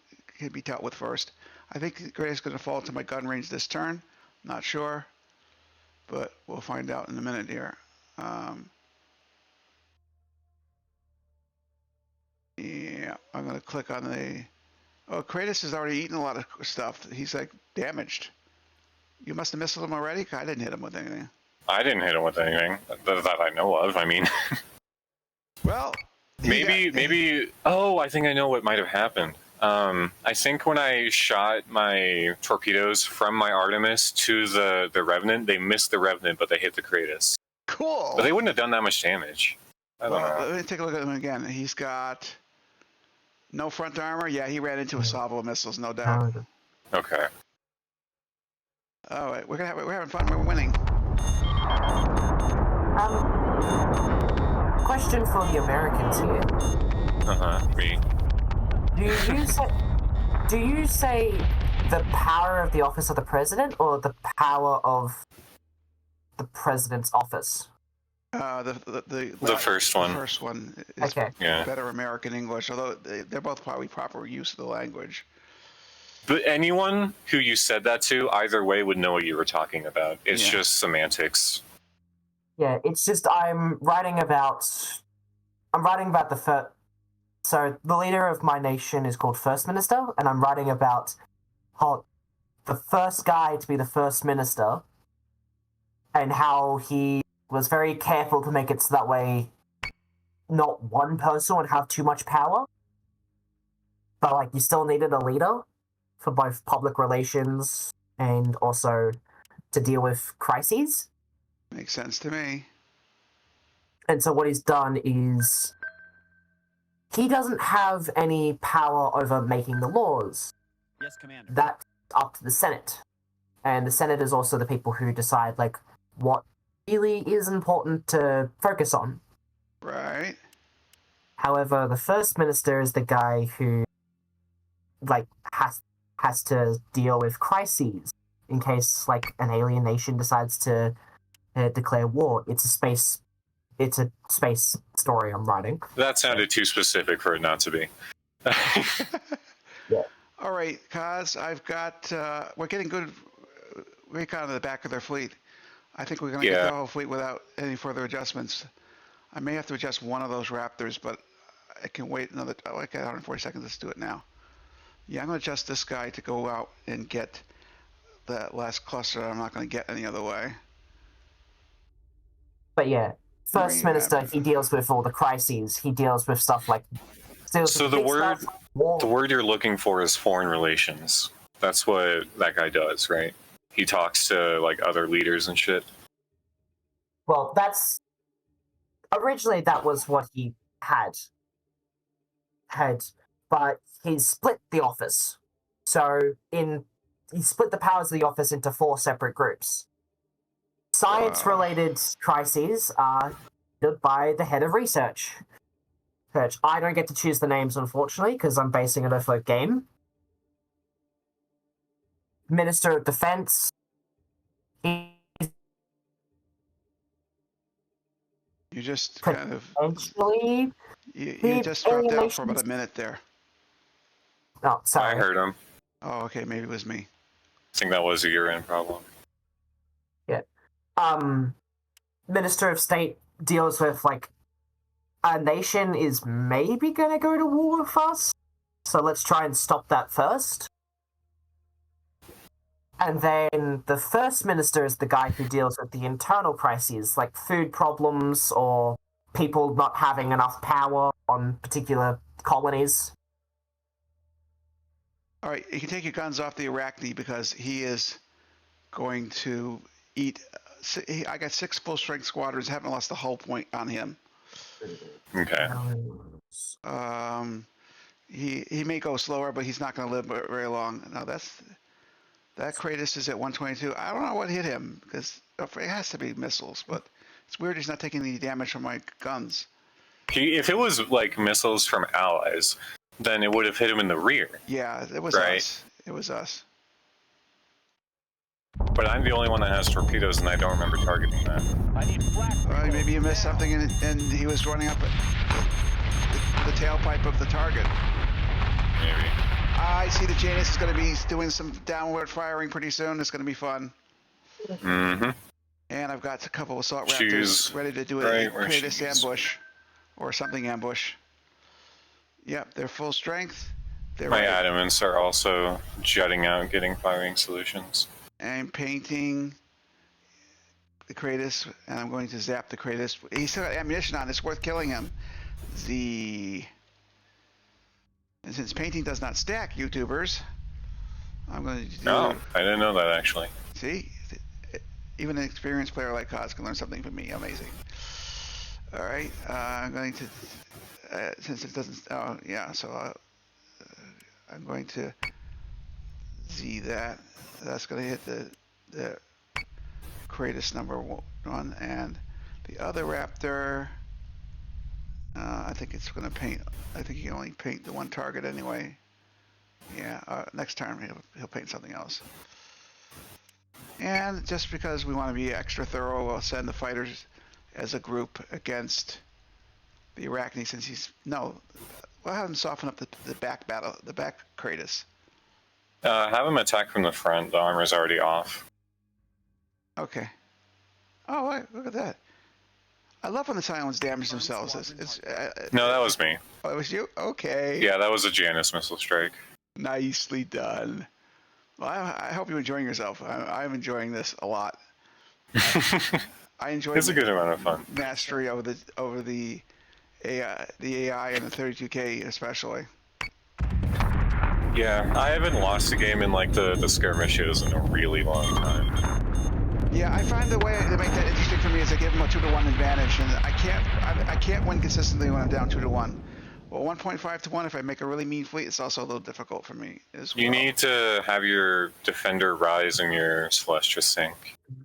be dealt with first. I think Kratos is going to fall into my gun range this turn. Not sure, but we'll find out in a minute here. Yeah, I'm going to click on the. Oh, Kratos has already eaten a lot of stuff. He's like damaged. You must have missed him already. I didn't hit him with anything. I didn't hit him with anything that I know of. I mean, well, maybe. Oh, I think I know what might have happened. I think when I shot my torpedoes from my Artemis to the Revenant, they missed the Revenant, but they hit the Kratos. Cool. But they wouldn't have done that much damage. I don't know. Let me take a look at him again. He's got no front armor. Yeah, he ran into a salvo of missiles, no doubt. Okay. All right, we're having fun. We're winning. Question for the Americans here. Me. Do you say the power of the office of the president or the power of the president's office? The first one. The first one is okay. Better American English, although they're both probably proper use of the language. But anyone who you said that to, either way, would know what you were talking about. It's just semantics. Yeah, it's just I'm writing about the first. So the leader of my nation is called First Minister, and I'm writing about how the first guy to be the First Minister, and how he was very careful to make it so that way not one person would have too much power, but like you still needed a leader for both public relations and also to deal with crises. Makes sense to me. And so what he's done is he doesn't have any power over making the laws. Yes, Commander. That's up to the Senate. And the Senate is also the people who decide like what really is important to focus on. Right. However, the First Minister is the guy who like has to deal with crises in case like an alien nation decides to declare war. It's a space story I'm writing. That sounded too specific for it not to be. Yeah. All right, Kaz, I've got. We're getting good recon of the back of their fleet. I think we're going to get the whole fleet without any further adjustments. I may have to adjust one of those Raptors, but I can wait another. Like 140 seconds. Let's do it now. Yeah, I'm going to adjust this guy to go out and get that last cluster. I'm not going to get any other way. But yeah, First Minister, he deals with all the crises. He deals with stuff like. So the word you're looking for is foreign relations. That's what that guy does, right? He talks to like other leaders and shit. Well, that's originally that was what he had, but he split the office. So he split the powers of the office into 4 separate groups. Science-related crises are led by the head of research. I don't get to choose the names, unfortunately, because I'm basing it off a game. Minister of Defense. You just kind of. Potentially. You just dropped out for about a minute there. Oh, sorry. I heard him. Oh, okay. Maybe it was me. I think that was a year-end problem. Yeah. Minister of State deals with, like, a nation is maybe going to go to war with us, so let's try and stop that first. And then the First Minister is the guy who deals with the internal crises, like food problems or people not having enough power on particular colonies. All right, you can take your guns off the Arachne because he is going to eat. I got 6 full-strength squadrons. Haven't lost the hull point on him. Okay. He may go slower, but he's not going to live very long. Now that Kratos is at 122. I don't know what hit him because it has to be missiles, but it's weird he's not taking any damage from my guns. If it was like missiles from allies, then it would have hit him in the rear. Yeah, it was us. It was us. But I'm the only one that has torpedoes, and I don't remember targeting that. I need flak. Maybe you missed something and he was running up the tailpipe of the target. Maybe. I see the Janus is going to be doing some downward firing pretty soon. It's going to be fun. Mm-hmm. And I've got a couple of assault raptors She's ready to do right a where create she a is. ambush or something ambush. Yep, they're full strength. They're My ready. adamants are also jutting out, getting firing solutions. I'm painting the Kratos, and I'm going to zap the Kratos. He's still got ammunition on. It's worth killing him. And since painting does not stack, YouTubers, I'm going to do... No, I didn't know that, actually. See? Even an experienced player like Kaz can learn something from me. Amazing. All right. I'm going to... since it doesn't... Oh, yeah. So I'm going to Z that. That's going to hit the Kratos #1. And the other Raptor... I think it's going to paint... I think he can only paint the one target anyway. Yeah, next time he'll paint something else. And just because we want to be extra thorough, we'll send the fighters as a group against the Arachne since he's... No, we'll have him soften up the back battle, the back Kratos. Have him attack from the front. The armor's already off. Okay. Oh, look at that. I love when the Cylons damage themselves. No, that was me. Oh, it was you? Okay. Yeah, that was a Janus missile strike. Nicely done. Well, I hope you're enjoying yourself. I'm enjoying this a lot. I enjoy It's a good amount of fun. mastery over the AI and the 32K especially. Yeah, I haven't lost a game in like the skirmishes in a really long time. Yeah, I find the way to make that interesting for me is I give them a 2-to-1 advantage, and I can't win consistently when I'm down 2-to-1. Well, 1.5-to-1, if I make a really mean fleet, it's also a little difficult for me as well. You need to have your defender rise and your Celestra sink. Are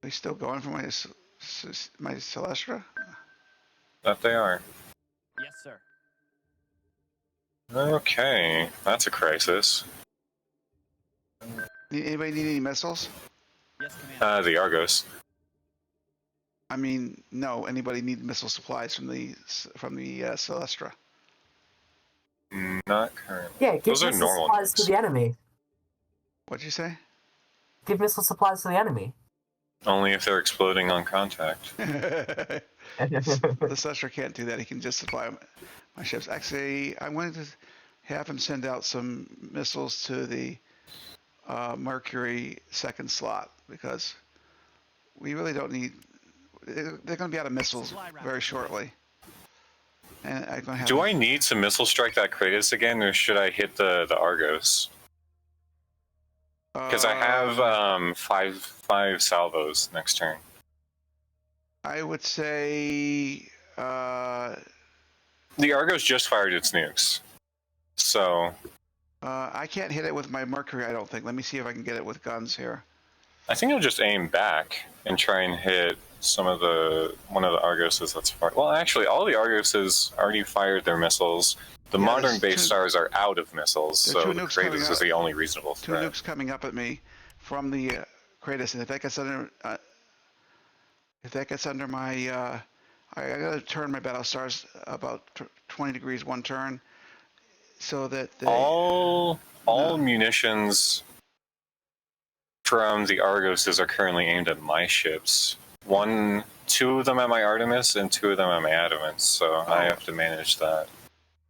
they still going for my Celestra? That they are. Yes, sir. Okay, that's a crisis. Anybody need any missiles? Yes, Commander. The Argos. I mean, no. Anybody need missile supplies from the Celestra? Not currently. Yeah, give Those are missile normal supplies to nukes. the enemy. What'd you say? Give missile supplies to the enemy. Only if they're exploding on contact. The Celestra can't do that. He can just supply my ships. Actually, I'm going to have him send out some missiles to the Mercury second slot because we really don't need... They're going to be out of missiles very shortly. And I'm going to have... Do I need to missile strike that Kratos again, or should I hit the Argos? Because I have five salvos next turn. I would say... The Argos just fired its nukes. So... I can't hit it with my Mercury, I don't think. Let me see if I can get it with guns here. I think I'll just aim back and try and hit one of the Argoses that's fired. Well, actually, all the Argoses already fired their missiles. The Yeah, modern there's base stars are out of missiles, there's so two the nukes coming Kratos out. is the only reasonable Two threat. nukes coming up at me from the Kratos, and if that gets under my... I gotta turn my Battlestars about 20 degrees one turn, so that they... All munitions from the Argoses are currently aimed at my ships. Two of them at my Artemis, and 2 of them at my Adamants, so I have to manage that.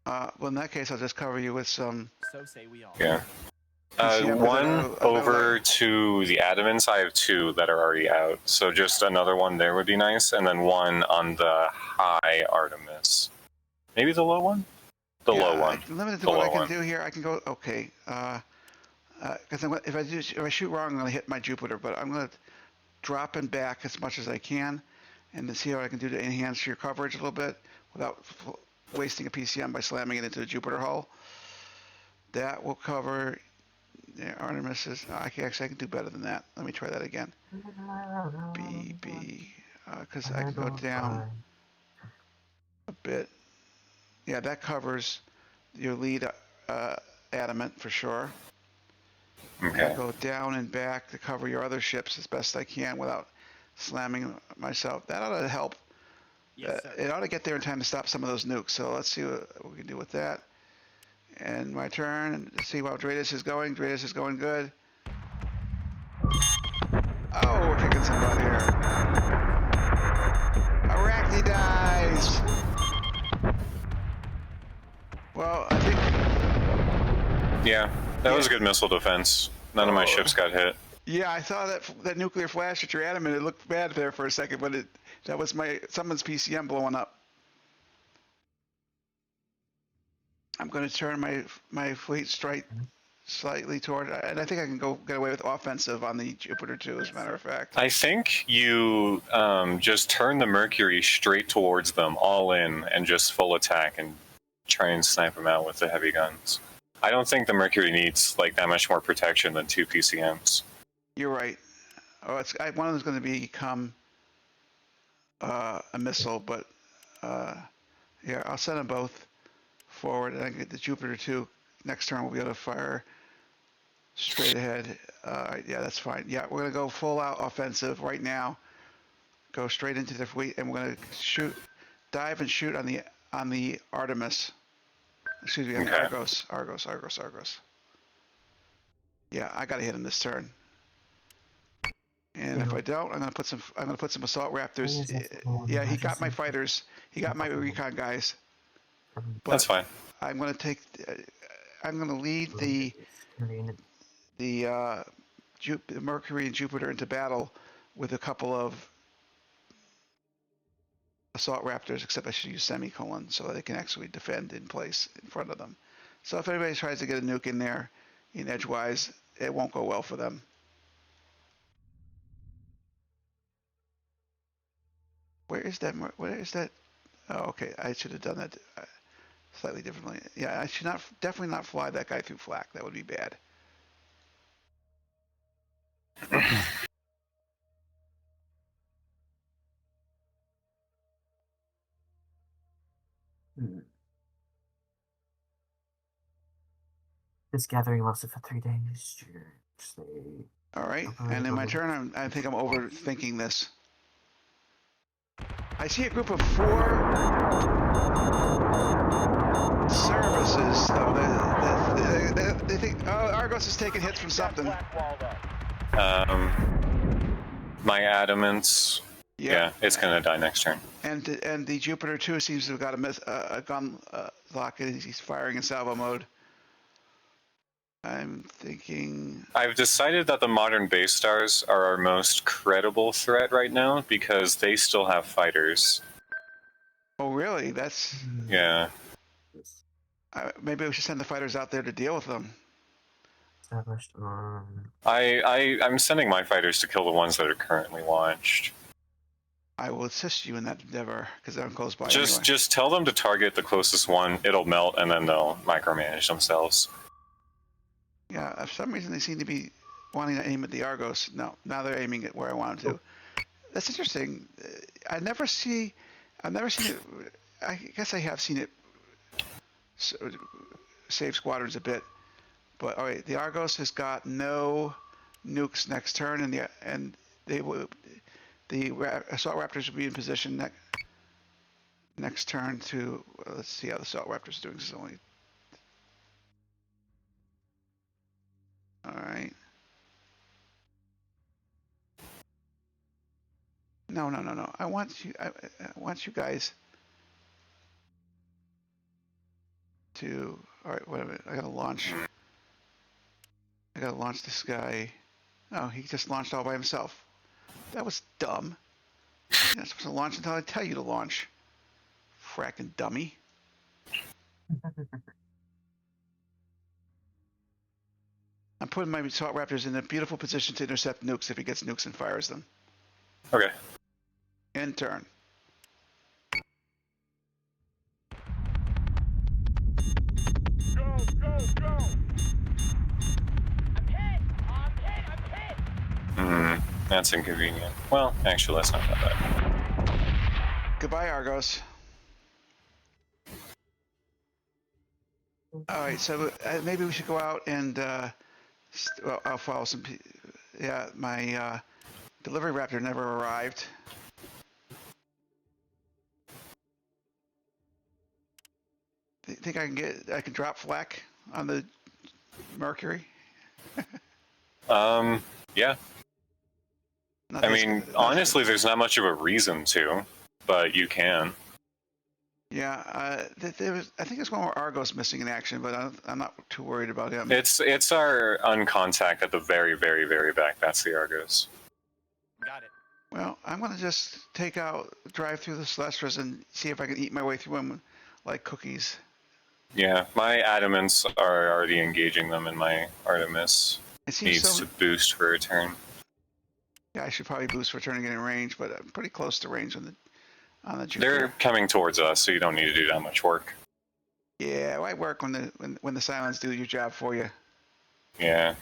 Well, in that case, I'll just cover you with some... So say we all. Yeah. Yeah, but One over to the Adamants, I have 2 that are already out, so just another one there would be nice, and then 1 on the high Artemis. Maybe the low one? The low one. Limited to The what I low can one. do here, I can go... Okay. Because if I shoot wrong, I'm going to hit my Jupiter, but I'm going to drop in back as much as I can and then see what I can do to enhance your coverage a little bit without wasting a PCM by slamming it into the Jupiter hull. That will cover... Yeah, Artemis is... I can do better than that. Let me try that again. BB... Because I can go down a bit. Yeah, that covers your lead adamant for sure. Okay. Go down and back to cover your other ships as best I can without slamming myself. That ought to help. Yes, sir. It ought to get there in time to stop some of those nukes. So let's see what we can do with that. And my turn, and see how Dratus is going. Dratus is going good. Oh, we're kicking some butt here. Arachne dies. Well, I think. Yeah, that was a good missile defense. None of my ships got hit. Yeah, I saw that nuclear flash at your adamant. It looked bad there for a second, but that was someone's PCM blowing up. I'm going to turn my fleet straight slightly toward, and I think I can get away with offensive on the Jupiter too, as a matter of fact. I think you just turn the Mercury straight towards them, all in, and just full attack and try and snipe them out with the heavy guns. I don't think the Mercury needs like that much more protection than 2 PCMs. You're right. Oh, one of them's going to become a missile, but yeah, I'll send them both forward, and I get the Jupiter too. Next turn we'll be able to fire straight ahead. Yeah, that's fine. Yeah, we're going to go full out offensive right now. Go straight into the fleet, and we're going to dive and shoot on the Artemis. Excuse me, on the Argos. Yeah, I got to hit him this turn. And if I don't, I'm gonna put some assault raptors. Yeah, he got my fighters. He got my recon guys. But That's fine. I'm gonna lead the Mercury and Jupiter into battle with a couple of assault raptors. Except I should use semicolons so they can actually defend in place in front of them. So if anybody tries to get a nuke in there, in edgewise, it won't go well for them. Where is that? Oh, okay. I should have done that slightly differently. Yeah, I should definitely not fly that guy through flak. That would be bad. This gathering lasted for 3 days. All right, and in my turn, I think I'm overthinking this. I see a group of 4 services, though. They think, oh, Argos is taking hits from something. My adamants. Yeah, it's gonna die next turn. And the Jupiter 2 seems to have got a gun lock. He's firing in salvo mode. I'm thinking. I've decided that the modern base stars are our most credible threat right now because they still have fighters. Oh, really? That's. Yeah. Maybe we should send the fighters out there to deal with them. Established. I'm sending my fighters to kill the ones that are currently launched. I will assist you in that endeavor because I'm close by. Just tell them to target the closest one. It'll melt, and then they'll micromanage themselves. Yeah, for some reason they seem to be wanting to aim at the Argos. No, now they're aiming at where I want them to. That's interesting. I've never seen it. I guess I have seen it save squadrons a bit. But all right, the Argos has got no nukes next turn, and the assault raptors will be in position next turn to. Let's see how the assault raptors are doing. This is only. All right. No. I want you guys to. All right. Wait a minute. I gotta launch this guy. Oh, he just launched all by himself. That was dumb. You're not supposed to launch until I tell you to launch. Frackin' dummy. I'm putting my assault raptors in a beautiful position to intercept nukes if he gets nukes and fires them. Okay. End turn. Go! I'm hit! That's inconvenient. Well, actually, that's not that bad. Goodbye, Argos. All right, so maybe we should go out and Well, I'll follow some. Yeah, my delivery raptor never arrived. Think I can drop flak on the Mercury? Yeah. Not I this- mean, not- honestly, there's not much of a reason to, but you can. Yeah, I think there's one more Argos missing in action, but I'm not too worried about him. It's our uncontact at the very, very, very back. That's the Argos. Got it. Well, I'm going to just drive through the Celestras and see if I can eat my way through them like cookies. Yeah, my adamants are already engaging them, and my Artemis It seems needs to boost for a turn. Yeah, I should probably boost for turning in range, but I'm pretty close to range on the Jupiter. They're coming towards us, so you don't need to do that much work. Yeah, why work when the Silence do your job for you? Yeah.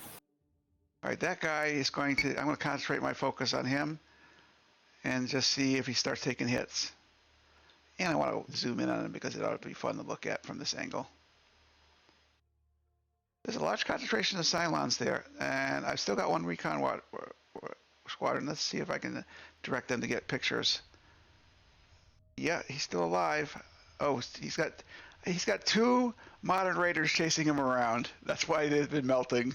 All right, that guy is I'm going to concentrate my focus on him and just see if he starts taking hits. And I want to zoom in on him because it ought to be fun to look at from this angle. There's a large concentration of Cylons there, and I've still got one recon squadron. Let's see if I can direct them to get pictures. Yeah, he's still alive. Oh, he's got two modern raiders chasing him around. That's why they've been melting.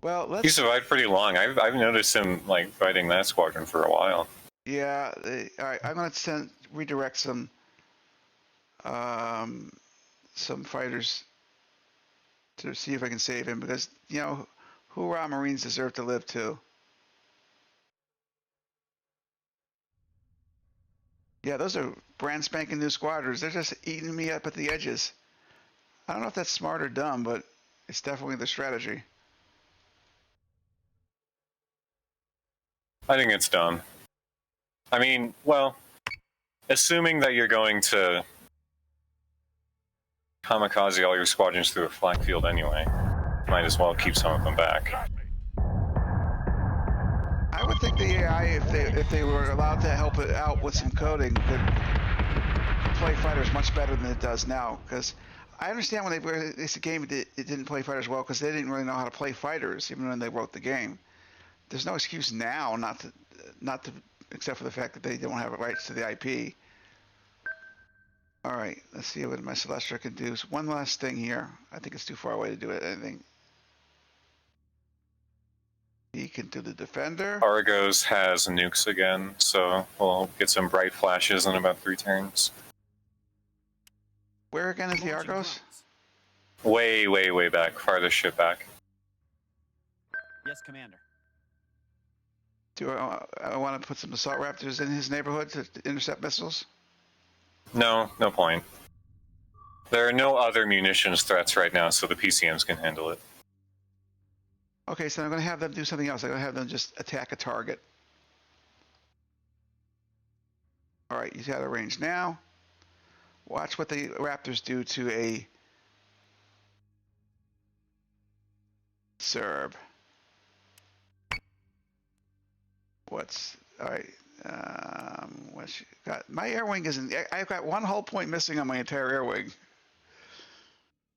Well, He survived pretty long. I've noticed him like fighting that squadron for a while. Yeah. All right. I'm going to redirect some fighters to see if I can save him because hoorah, Marines deserve to live too. Yeah, those are brand spanking new squadrons. They're just eating me up at the edges. I don't know if that's smart or dumb, but it's definitely the strategy. I think it's dumb. I mean, well, assuming that you're going to kamikaze all your squadrons through a flak field anyway, might as well keep some of them back. I would think the AI, if they were allowed to help it out with some coding, could play fighters much better than it does now. Because I understand when they released the game, it didn't play fighters well because they didn't really know how to play fighters, even when they wrote the game. There's no excuse now not to, except for the fact that they don't have rights to the IP. All right, let's see what my Celestra can do. So one last thing here. I think it's too far away to do it. I think he can do the defender. Argos has nukes again, so we'll get some bright flashes in about 3 turns. Where again is the Argos? Way, way, way back, farthest ship back. Yes, Commander. Do I want to put some assault raptors in his neighborhood to intercept missiles? No, no point. There are no other munitions threats right now, so the PCMs can handle it. Okay, so I'm going to have them do something else. I'm going to have them just attack a target. All right, he's out of range now. Watch what the Raptors do to a Serb. All right? What's got? My air wing isn't. I've got one hull point missing on my entire air wing.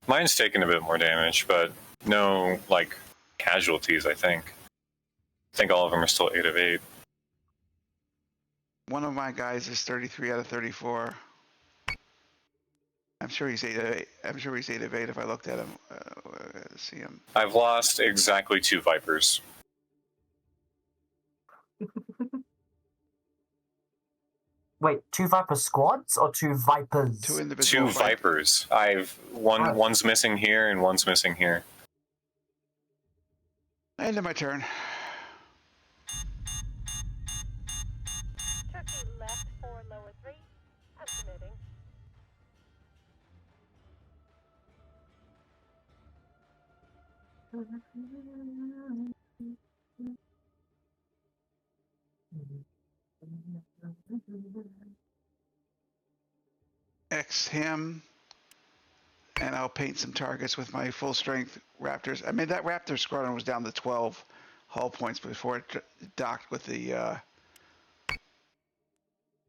Mine's taken a bit more damage, but no, like, casualties, I think. I think all of them are still 8 of 8. One of my guys is 33 out of 34. I'm sure he's 8 of 8. I'm sure he's 8 of 8 if I looked at him. See him. I've lost exactly 2 Vipers. Wait, 2 Viper squads or 2 Vipers? 2 individual 2 Vipers. One's missing here and one's missing here. End of my turn. Turkey left 4 lower 3. I'm submitting. X him, and I'll paint some targets with my full strength Raptors. I mean, that Raptor squadron was down to 12 hull points before it docked with the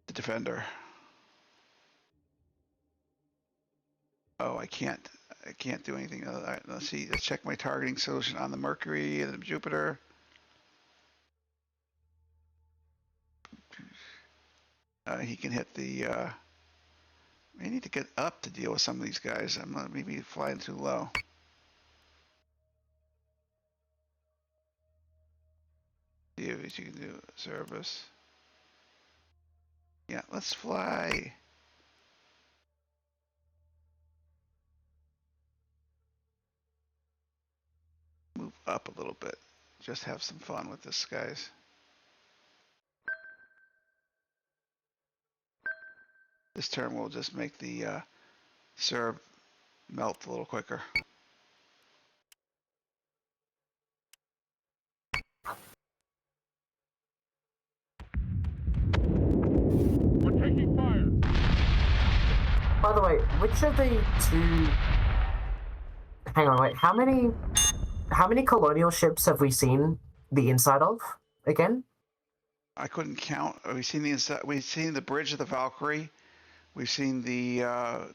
Defender. Oh, I can't. I can't do anything. All right, let's see. Let's check my targeting solution on the Mercury and the Jupiter. He can hit the. I need to get up to deal with some of these guys. I'm not maybe flying too low. See if you can do service. Yeah, let's fly. Move up a little bit. Just have some fun with this, guys. This turn will just make the syrup melt a little quicker. We're taking fire. By the way, which of the two? Hang on, wait. How many colonial ships have we seen the inside of again? I couldn't count. We've seen the inside. We've seen the bridge of the Valkyrie. We've seen the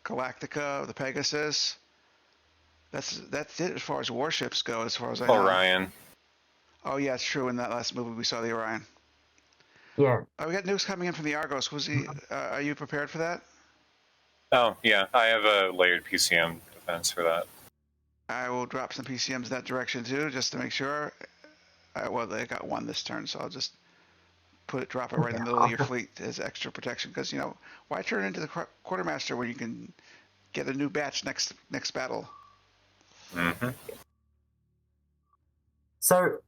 Galactica, the Pegasus. That's it as far as warships go. As far as I know. Orion. Oh yeah, it's true. In that last movie, we saw the Orion. Yeah. Oh, we got nukes coming in from the Argos. Was he? Are you prepared for that? Oh, yeah. I have a layered PCM defense for that. I will drop some PCMs that direction too, just to make sure. Well, they got one this turn, so I'll just drop it right in the middle of your fleet as extra protection. Because why turn into the quartermaster when you can get a new batch next battle? Mm-hmm. So,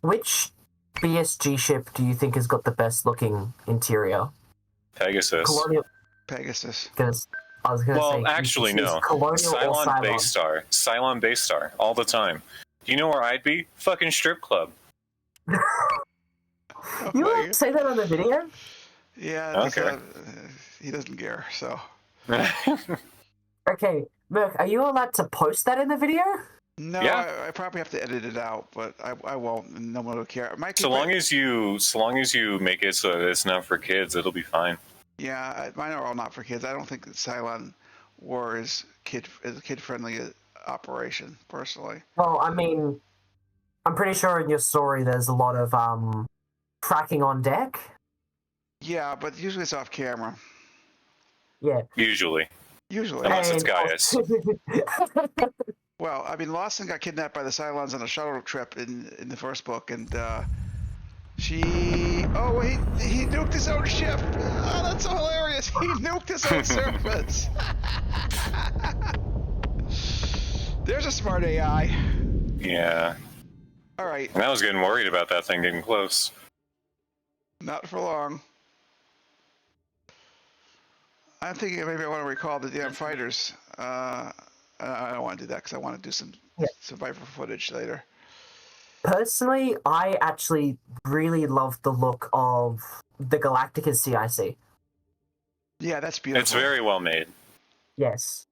which BSG ship do you think has got the best looking interior? Pegasus. Colonial. Pegasus. Because I was going to say. Well, actually, no. Colonial or Cylon Base Star. Cylon Base Star. All the time. Do you know where I'd be? Fucking strip club. You won't say that on the video? Yeah. Okay. He doesn't care. So. Okay, Merc, are you allowed to post that in the video? No, Yeah. I probably have to edit it out, but I won't. And no one will care. So long as you make it so that it's not for kids, it'll be fine. Yeah, mine are all not for kids. I don't think that Cylon War is a kid-friendly operation, personally. Well, I mean, I'm pretty sure in your story there's a lot of tracking on deck. Yeah, but usually it's off camera. Yeah. Usually. Usually. Unless it's Gaius. Well, I mean, Lawson got kidnapped by the Cylons on a shuttle trip in the first book, and he nuked his own ship. Oh, that's so hilarious. He nuked his own servants. There's a smart AI. Yeah. All right. And I was getting worried about that thing getting close. Not for long. I'm thinking maybe I want to recall the damn fighters. I don't want to do that because I want to do some survivor footage later. Personally, I actually really love the look of the Galactica CIC. Yeah, that's beautiful. It's very well made. Yes.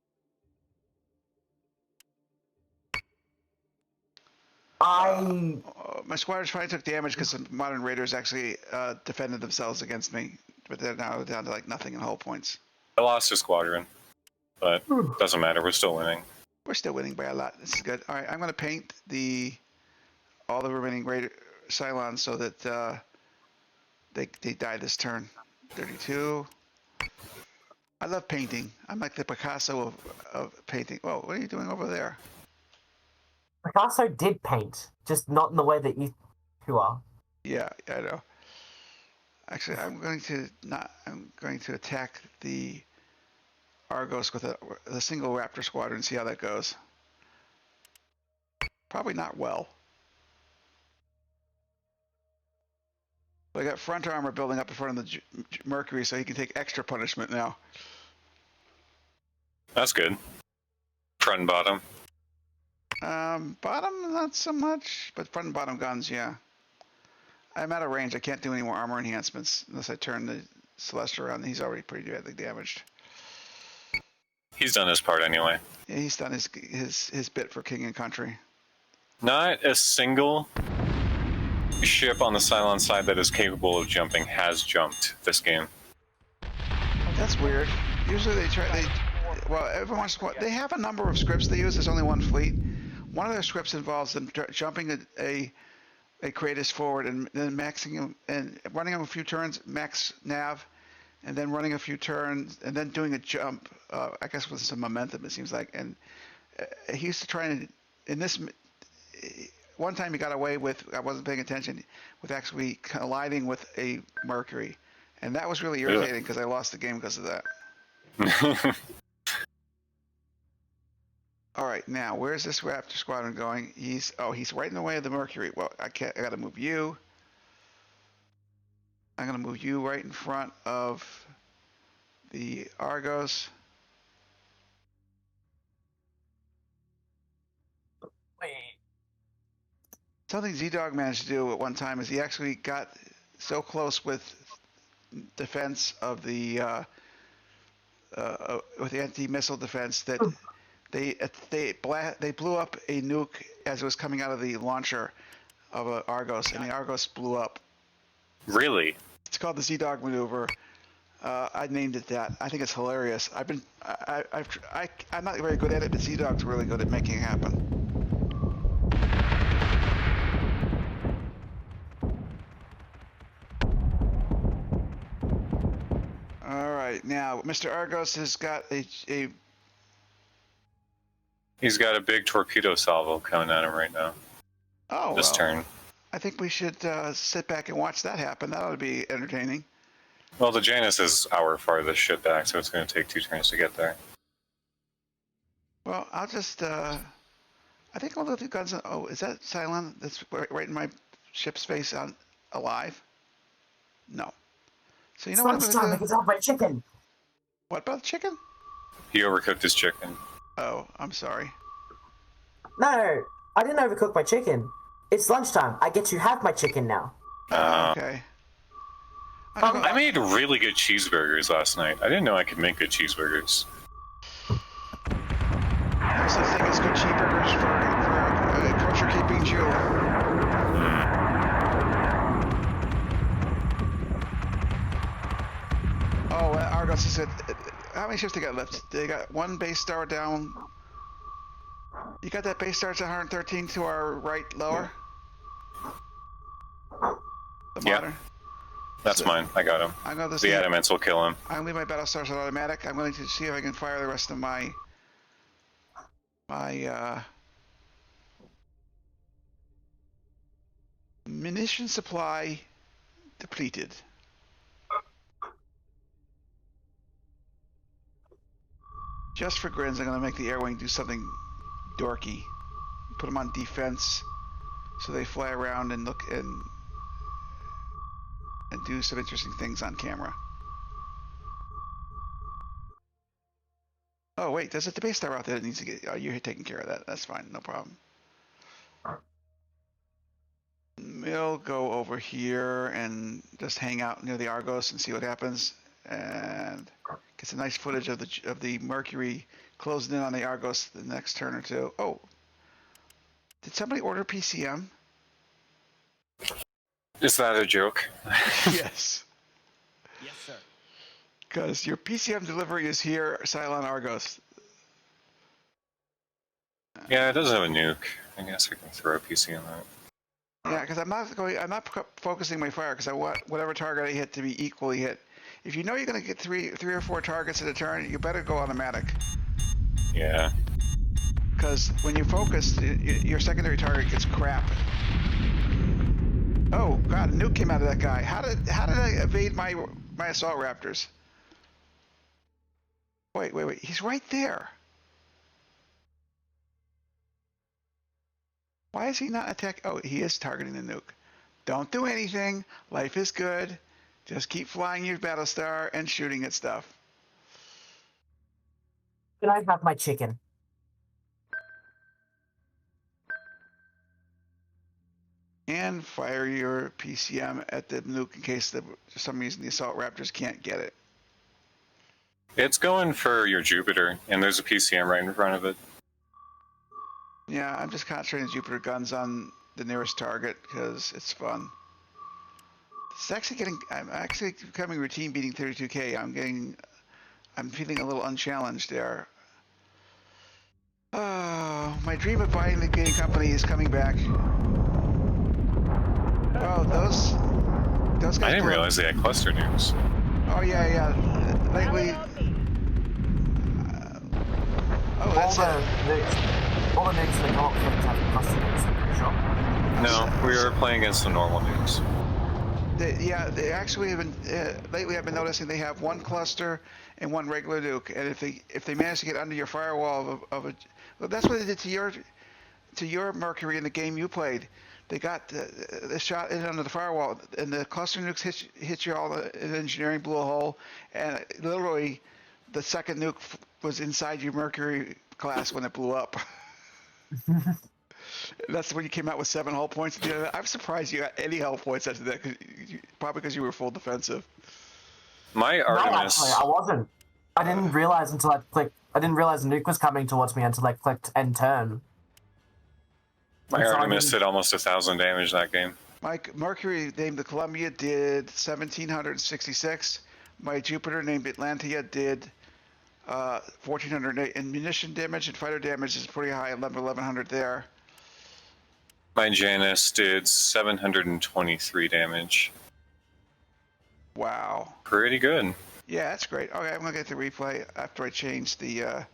My squadrons probably took damage because the modern raiders actually defended themselves against me, but they're now down to like nothing in hull points. I lost a squadron, but doesn't matter. We're still winning. We're still winning by a lot. This is good. All right, I'm going to paint all the remaining raider Cylons so that they die this turn. 32. I love painting. I'm like the Picasso of painting. Whoa, what are you doing over there? Picasso did paint, just not in the way that you two are. Yeah, I know. Actually, I'm going to attack the Argos with a single Raptor squadron and see how that goes. Probably not well. I got front armor building up in front of the Mercury so he can take extra punishment now. That's good. Front and bottom. Bottom, not so much, but front and bottom guns, yeah. I'm out of range. I can't do any more armor enhancements unless I turn the Celestia around. He's already pretty badly damaged. He's done his part anyway. Yeah, he's done his bit for king and country. Not a single ship on the Cylon side that is capable of jumping has jumped this game. That's weird. Usually well, every once in a while, they have a number of scripts they use. There's only one fleet. One of their scripts involves them jumping a Kratos forward and then maxing him and running him a few turns, max nav, and then running a few turns and then doing a jump. I guess with some momentum, it seems like. And he used to try and in this. One time he got away with, I wasn't paying attention, with actually colliding with a Mercury. And that was really irritating because I lost the game because of that. All right, now, where's this Raptor squadron going? He's right in the way of the Mercury. Well, I got to move you. I'm going to move you right in front of the Argos. Wait. Something Z-Dog managed to do at one time is he actually got so close with defense of the with the anti-missile defense that they blew up a nuke as it was coming out of the launcher of an Argos, and the Argos blew up. Really? It's called the Z-Dog maneuver. I named it that. I think it's hilarious. I'm not very good at it, but Z-Dog's really good at making it happen. All right, now Mr. Argos has got a He's got a big torpedo salvo coming at him right now. oh This well, turn. I think we should sit back and watch that happen. That ought to be entertaining. Well, the Janus is our farthest ship back, so it's going to take 2 turns to get there. Well, I'll just I think I'll let the guns. Oh, is that Cylon that's right in my ship space on alive? No. So you know what I'm Lunchtime, I gonna can do? have my chicken. What about the chicken? He overcooked his chicken. Oh, I'm sorry. No, I didn't overcook my chicken. It's lunchtime. I get to have my chicken now. Okay. I'm gonna I made really good cheeseburgers last night. I didn't know I could make good cheeseburgers. There's the thing is good cheeseburgers for a kosher keeping Jew. Oh, Argos is at. How many ships they got left? They got one base star down. You got that base star at 113 to our right lower? The Yeah. modern? That's So, mine. I got him. I'm going to The see. adamants will kill him. I'm leaving my battlestars on automatic. I'm going to see if I can fire the rest of my munition supply depleted. Just for grins, I'm going to make the air wing do something dorky. Put them on defense so they fly around and look and do some interesting things on camera. Oh wait, there's a base star out there that needs to get. Oh, you're taking care of that. That's fine, no problem. We'll go over here and just hang out near the Argos and see what happens, and get some nice footage of the Mercury closing in on the Argos the next turn or two. Oh, did somebody order PCM? Is that a joke? Yes. Yes, sir. Because your PCM delivery is here, Cylon Argos. Yeah, it does have a nuke. I guess I can throw a PC on that. Yeah, because I'm not focusing my fire because I want whatever target I hit to be equally hit. If you know you're going to get three or four targets at a turn, you better go automatic. Yeah. Because when you focus, your secondary target gets crap. Oh God, a nuke came out of that guy. How did I evade my assault raptors? Wait, he's right there. Why is he not attacking? Oh, he is targeting the nuke. Don't do anything. Life is good. Just keep flying your Battlestar and shooting at stuff. Can I have my chicken? And fire your PCM at the nuke in case for some reason the assault raptors can't get it. It's going for your Jupiter, and there's a PCM right in front of it. Yeah, I'm just concentrating Jupiter guns on the nearest target because it's fun. I'm actually becoming routine beating 32K. I'm feeling a little unchallenged there. Oh, my dream of buying the game company is coming back. Oh, those guys. I didn't blew up. realize they had cluster nukes. Oh yeah. Lately. Oh, that's all the nukes in the co-op games have cluster nukes, I'm pretty sure. No, we were playing against the normal nukes. They actually have been lately. I've been noticing they have one cluster and one regular nuke, and if they manage to get under your firewall of a, well, that's what they did to your Mercury in the game you played. They got the shot in under the firewall, and the cluster nukes hit you all in engineering, blew a hole, and literally the second nuke was inside your Mercury class when it blew up. That's when you came out with 7 hull points. I'm surprised you got any hull points after that, probably because you were full defensive. My Artemis. No, actually, I wasn't. I didn't realize until I clicked. I didn't realize the nuke was coming towards me until I clicked end turn. My Artemis did almost 1,000 damage that game. My Mercury named the Columbia did 1,766. My Jupiter named Atlantia did 1,408. And munition damage and fighter damage is pretty high, 1,100 there. My Janus did 723 damage. Wow. Pretty good. Yeah, that's great. Okay, I'm gonna get the replay after I change the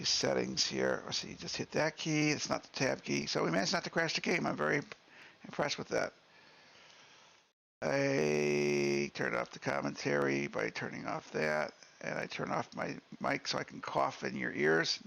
settings here. Let's see, just hit that key. It's not the tab key. So we managed not to crash the game. I'm very impressed with that. I turn off the commentary by turning off that, and I turn off my mic so I can cough in your ears.